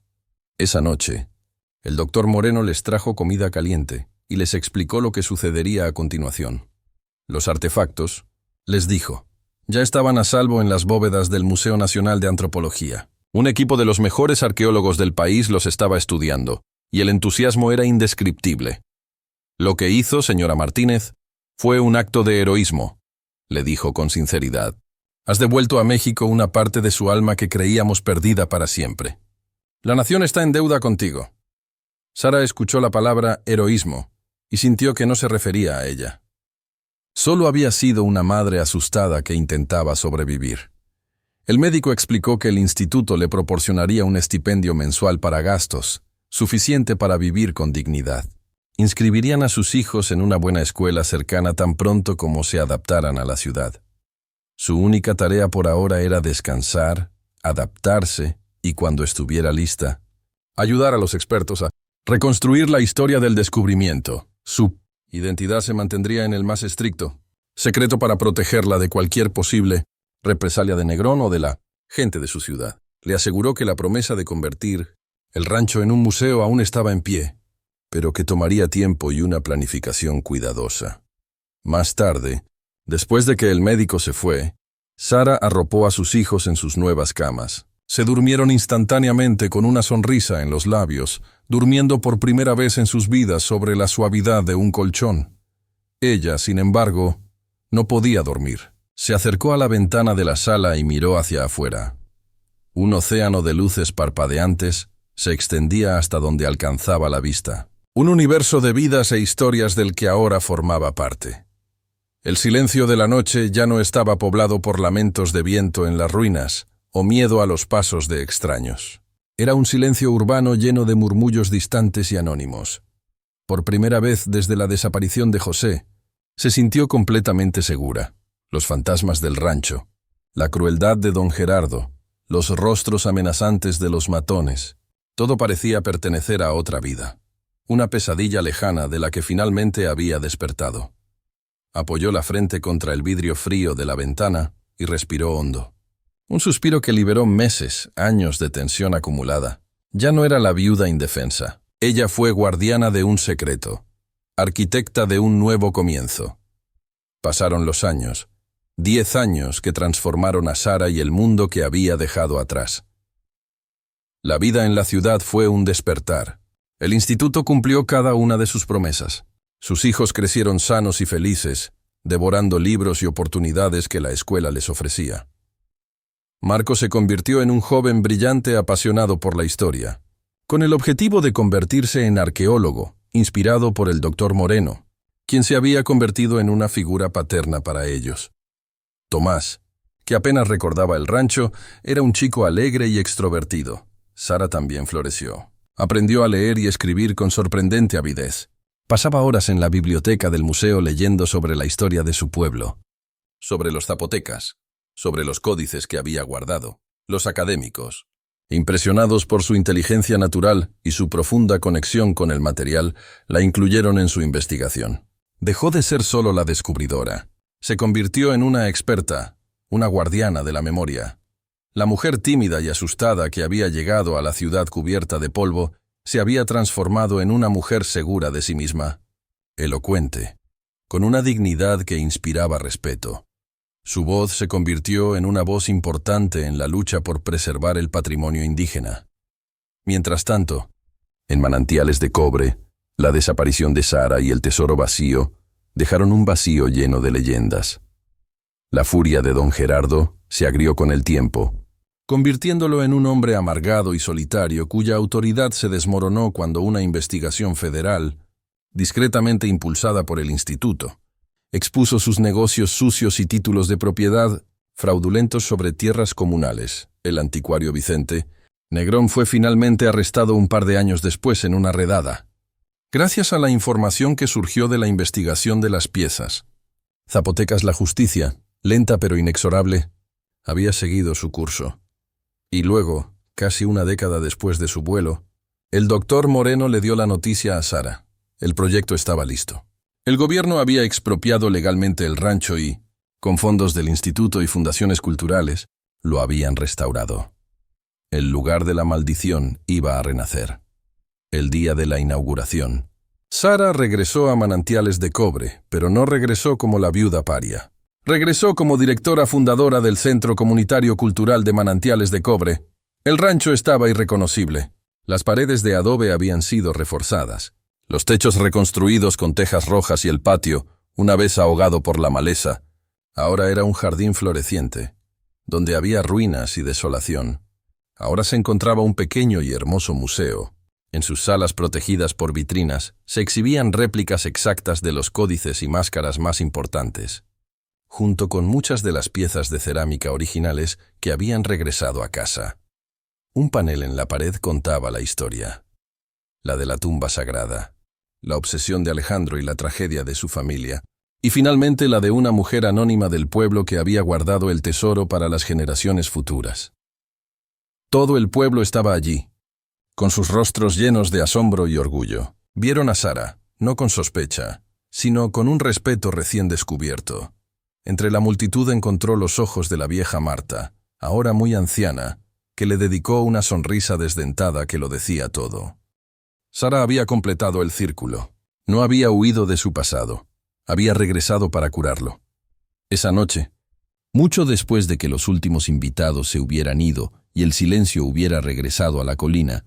Esa noche, el doctor Moreno les trajo comida caliente y les explicó lo que sucedería a continuación. Los artefactos, les dijo, ya estaban a salvo en las bóvedas del Museo Nacional de Antropología. Un equipo de los mejores arqueólogos del país los estaba estudiando, y el entusiasmo era indescriptible. Lo que hizo, señora Martínez, fue un acto de heroísmo, le dijo con sinceridad. Has devuelto a México una parte de su alma que creíamos perdida para siempre. La nación está en deuda contigo. Sara escuchó la palabra heroísmo y sintió que no se refería a ella. Solo había sido una madre asustada que intentaba sobrevivir. El médico explicó que el instituto le proporcionaría un estipendio mensual para gastos, suficiente para vivir con dignidad. Inscribirían a sus hijos en una buena escuela cercana tan pronto como se adaptaran a la ciudad. Su única tarea por ahora era descansar, adaptarse y, cuando estuviera lista, ayudar a los expertos a reconstruir la historia del descubrimiento. Su identidad se mantendría en el más estricto secreto para protegerla de cualquier posible represalia de Negrón o de la gente de su ciudad. Le aseguró que la promesa de convertir el rancho en un museo aún estaba en pie, pero que tomaría tiempo y una planificación cuidadosa. Más tarde, después de que el médico se fue, Sara arropó a sus hijos en sus nuevas camas. Se durmieron instantáneamente con una sonrisa en los labios, durmiendo por primera vez en sus vidas sobre la suavidad de un colchón. Ella, sin embargo, no podía dormir. Se acercó a la ventana de la sala y miró hacia afuera. Un océano de luces parpadeantes se extendía hasta donde alcanzaba la vista. Un universo de vidas e historias del que ahora formaba parte. El silencio de la noche ya no estaba poblado por lamentos de viento en las ruinas o miedo a los pasos de extraños. Era un silencio urbano lleno de murmullos distantes y anónimos. Por primera vez desde la desaparición de José, se sintió completamente segura. Los fantasmas del rancho, la crueldad de don Gerardo, los rostros amenazantes de los matones, todo parecía pertenecer a otra vida. Una pesadilla lejana de la que finalmente había despertado. Apoyó la frente contra el vidrio frío de la ventana y respiró hondo. Un suspiro que liberó meses, años de tensión acumulada. Ya no era la viuda indefensa. Ella fue guardiana de un secreto, arquitecta de un nuevo comienzo. Pasaron los años, 10 años que transformaron a Sara y el mundo que había dejado atrás. La vida en la ciudad fue un despertar. El instituto cumplió cada una de sus promesas. Sus hijos crecieron sanos y felices, devorando libros y oportunidades que la escuela les ofrecía. Marco se convirtió en un joven brillante apasionado por la historia, con el objetivo de convertirse en arqueólogo, inspirado por el doctor Moreno, quien se había convertido en una figura paterna para ellos. Tomás, que apenas recordaba el rancho, era un chico alegre y extrovertido. Sara también floreció. Aprendió a leer y escribir con sorprendente avidez. Pasaba horas en la biblioteca del museo leyendo sobre la historia de su pueblo, sobre los zapotecas, sobre los códices que había guardado. Los académicos, impresionados por su inteligencia natural y su profunda conexión con el material, la incluyeron en su investigación. Dejó de ser solo la descubridora. Se convirtió en una experta, una guardiana de la memoria. La mujer tímida y asustada que había llegado a la ciudad cubierta de polvo se había transformado en una mujer segura de sí misma, elocuente, con una dignidad que inspiraba respeto. Su voz se convirtió en una voz importante en la lucha por preservar el patrimonio indígena. Mientras tanto, en Manantiales de Cobre, la desaparición de Sara y el tesoro vacío dejaron un vacío lleno de leyendas. La furia de don Gerardo se agrió con el tiempo, convirtiéndolo en un hombre amargado y solitario cuya autoridad se desmoronó cuando una investigación federal, discretamente impulsada por el instituto, expuso sus negocios sucios y títulos de propiedad fraudulentos sobre tierras comunales, el anticuario Vicente, Negrón fue finalmente arrestado un par de años después en una redada, gracias a la información que surgió de la investigación de las piezas. Zapotecas la justicia, lenta pero inexorable, había seguido su curso. Y luego, casi una década después de su vuelo, el doctor Moreno le dio la noticia a Sara. El proyecto estaba listo. El gobierno había expropiado legalmente el rancho y, con fondos del instituto y fundaciones culturales, lo habían restaurado. El lugar de la maldición iba a renacer. El día de la inauguración. Sara regresó a Manantiales de Cobre, pero no regresó como la viuda paria. Regresó como directora fundadora del Centro Comunitario Cultural de Manantiales de Cobre. El rancho estaba irreconocible. Las paredes de adobe habían sido reforzadas. Los techos reconstruidos con tejas rojas y el patio, una vez ahogado por la maleza, ahora era un jardín floreciente, donde había ruinas y desolación. Ahora se encontraba un pequeño y hermoso museo. En sus salas protegidas por vitrinas se exhibían réplicas exactas de los códices y máscaras más importantes, junto con muchas de las piezas de cerámica originales que habían regresado a casa. Un panel en la pared contaba la historia, la de la tumba sagrada, la obsesión de Alejandro y la tragedia de su familia, y finalmente la de una mujer anónima del pueblo que había guardado el tesoro para las generaciones futuras. Todo el pueblo estaba allí, con sus rostros llenos de asombro y orgullo. Vieron a Sara, no con sospecha, sino con un respeto recién descubierto. Entre la multitud encontró los ojos de la vieja Marta, ahora muy anciana, que le dedicó una sonrisa desdentada que lo decía todo. Sara había completado el círculo. No había huido de su pasado. Había regresado para curarlo. Esa noche, mucho después de que los últimos invitados se hubieran ido y el silencio hubiera regresado a la colina,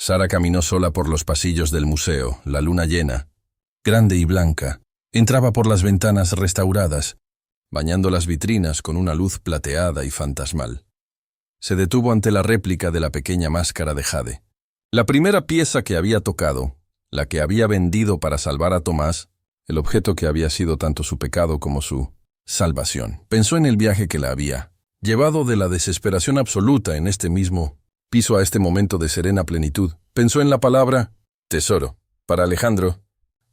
Sara caminó sola por los pasillos del museo. La luna llena, grande y blanca, entraba por las ventanas restauradas, bañando las vitrinas con una luz plateada y fantasmal. Se detuvo ante la réplica de la pequeña máscara de jade. La primera pieza que había tocado, la que había vendido para salvar a Tomás, el objeto que había sido tanto su pecado como su salvación. Pensó en el viaje que la había llevado de la desesperación absoluta en este mismo piso a este momento de serena plenitud. Pensó en la palabra tesoro. Para Alejandro,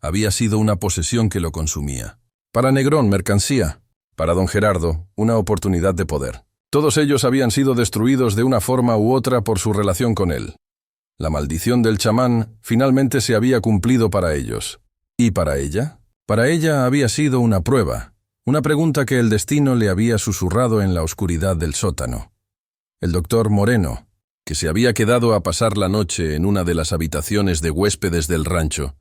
había sido una posesión que lo consumía. Para Negrón, mercancía. Para don Gerardo, una oportunidad de poder. Todos ellos habían sido destruidos de una forma u otra por su relación con él. La maldición del chamán finalmente se había cumplido para ellos. ¿Y para ella? Para ella había sido una prueba, una pregunta que el destino le había susurrado en la oscuridad del sótano. El doctor Moreno, que se había quedado a pasar la noche en una de las habitaciones de huéspedes del rancho,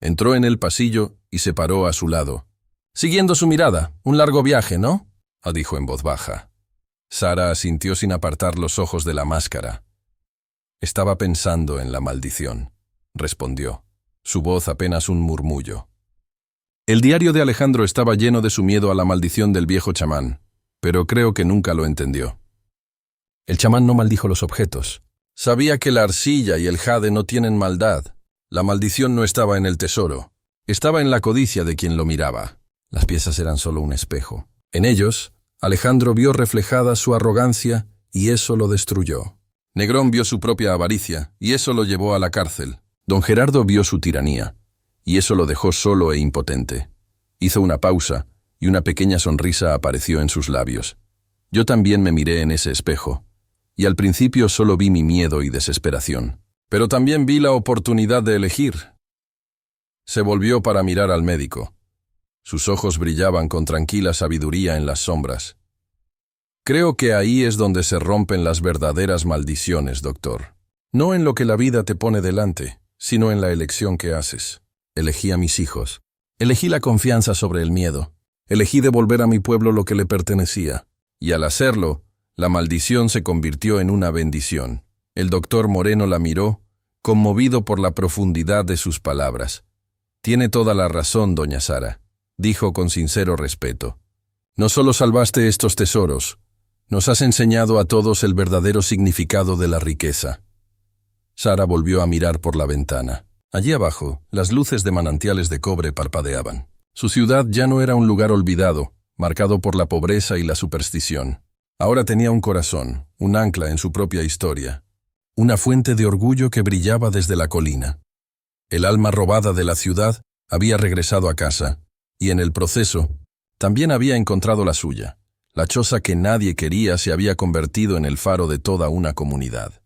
entró en el pasillo y se paró a su lado. Siguiendo su mirada, un largo viaje, ¿no?, dijo en voz baja. Sara asintió sin apartar los ojos de la máscara. Estaba pensando en la maldición, respondió, su voz apenas un murmullo. El diario de Alejandro estaba lleno de su miedo a la maldición del viejo chamán, pero creo que nunca lo entendió. El chamán no maldijo los objetos. Sabía que la arcilla y el jade no tienen maldad. La maldición no estaba en el tesoro, estaba en la codicia de quien lo miraba. Las piezas eran solo un espejo. En ellos, Alejandro vio reflejada su arrogancia y eso lo destruyó. Negrón vio su propia avaricia y eso lo llevó a la cárcel. Don Gerardo vio su tiranía y eso lo dejó solo e impotente. Hizo una pausa y una pequeña sonrisa apareció en sus labios. Yo también me miré en ese espejo y al principio solo vi mi miedo y desesperación, pero también vi la oportunidad de elegir. Se volvió para mirar al médico. Sus ojos brillaban con tranquila sabiduría en las sombras. Creo que ahí es donde se rompen las verdaderas maldiciones, doctor. No en lo que la vida te pone delante, sino en la elección que haces. Elegí a mis hijos. Elegí la confianza sobre el miedo. Elegí devolver a mi pueblo lo que le pertenecía. Y al hacerlo, la maldición se convirtió en una bendición. El doctor Moreno la miró, conmovido por la profundidad de sus palabras. Tiene toda la razón, doña Sara, dijo con sincero respeto. No solo salvaste estos tesoros, nos has enseñado a todos el verdadero significado de la riqueza. Sara volvió a mirar por la ventana. Allí abajo, las luces de Manantiales de Cobre parpadeaban. Su ciudad ya no era un lugar olvidado, marcado por la pobreza y la superstición. Ahora tenía un corazón, un ancla en su propia historia, una fuente de orgullo que brillaba desde la colina. El alma robada de la ciudad había regresado a casa, y en el proceso también había encontrado la suya. La choza que nadie quería se había convertido en el faro de toda una comunidad.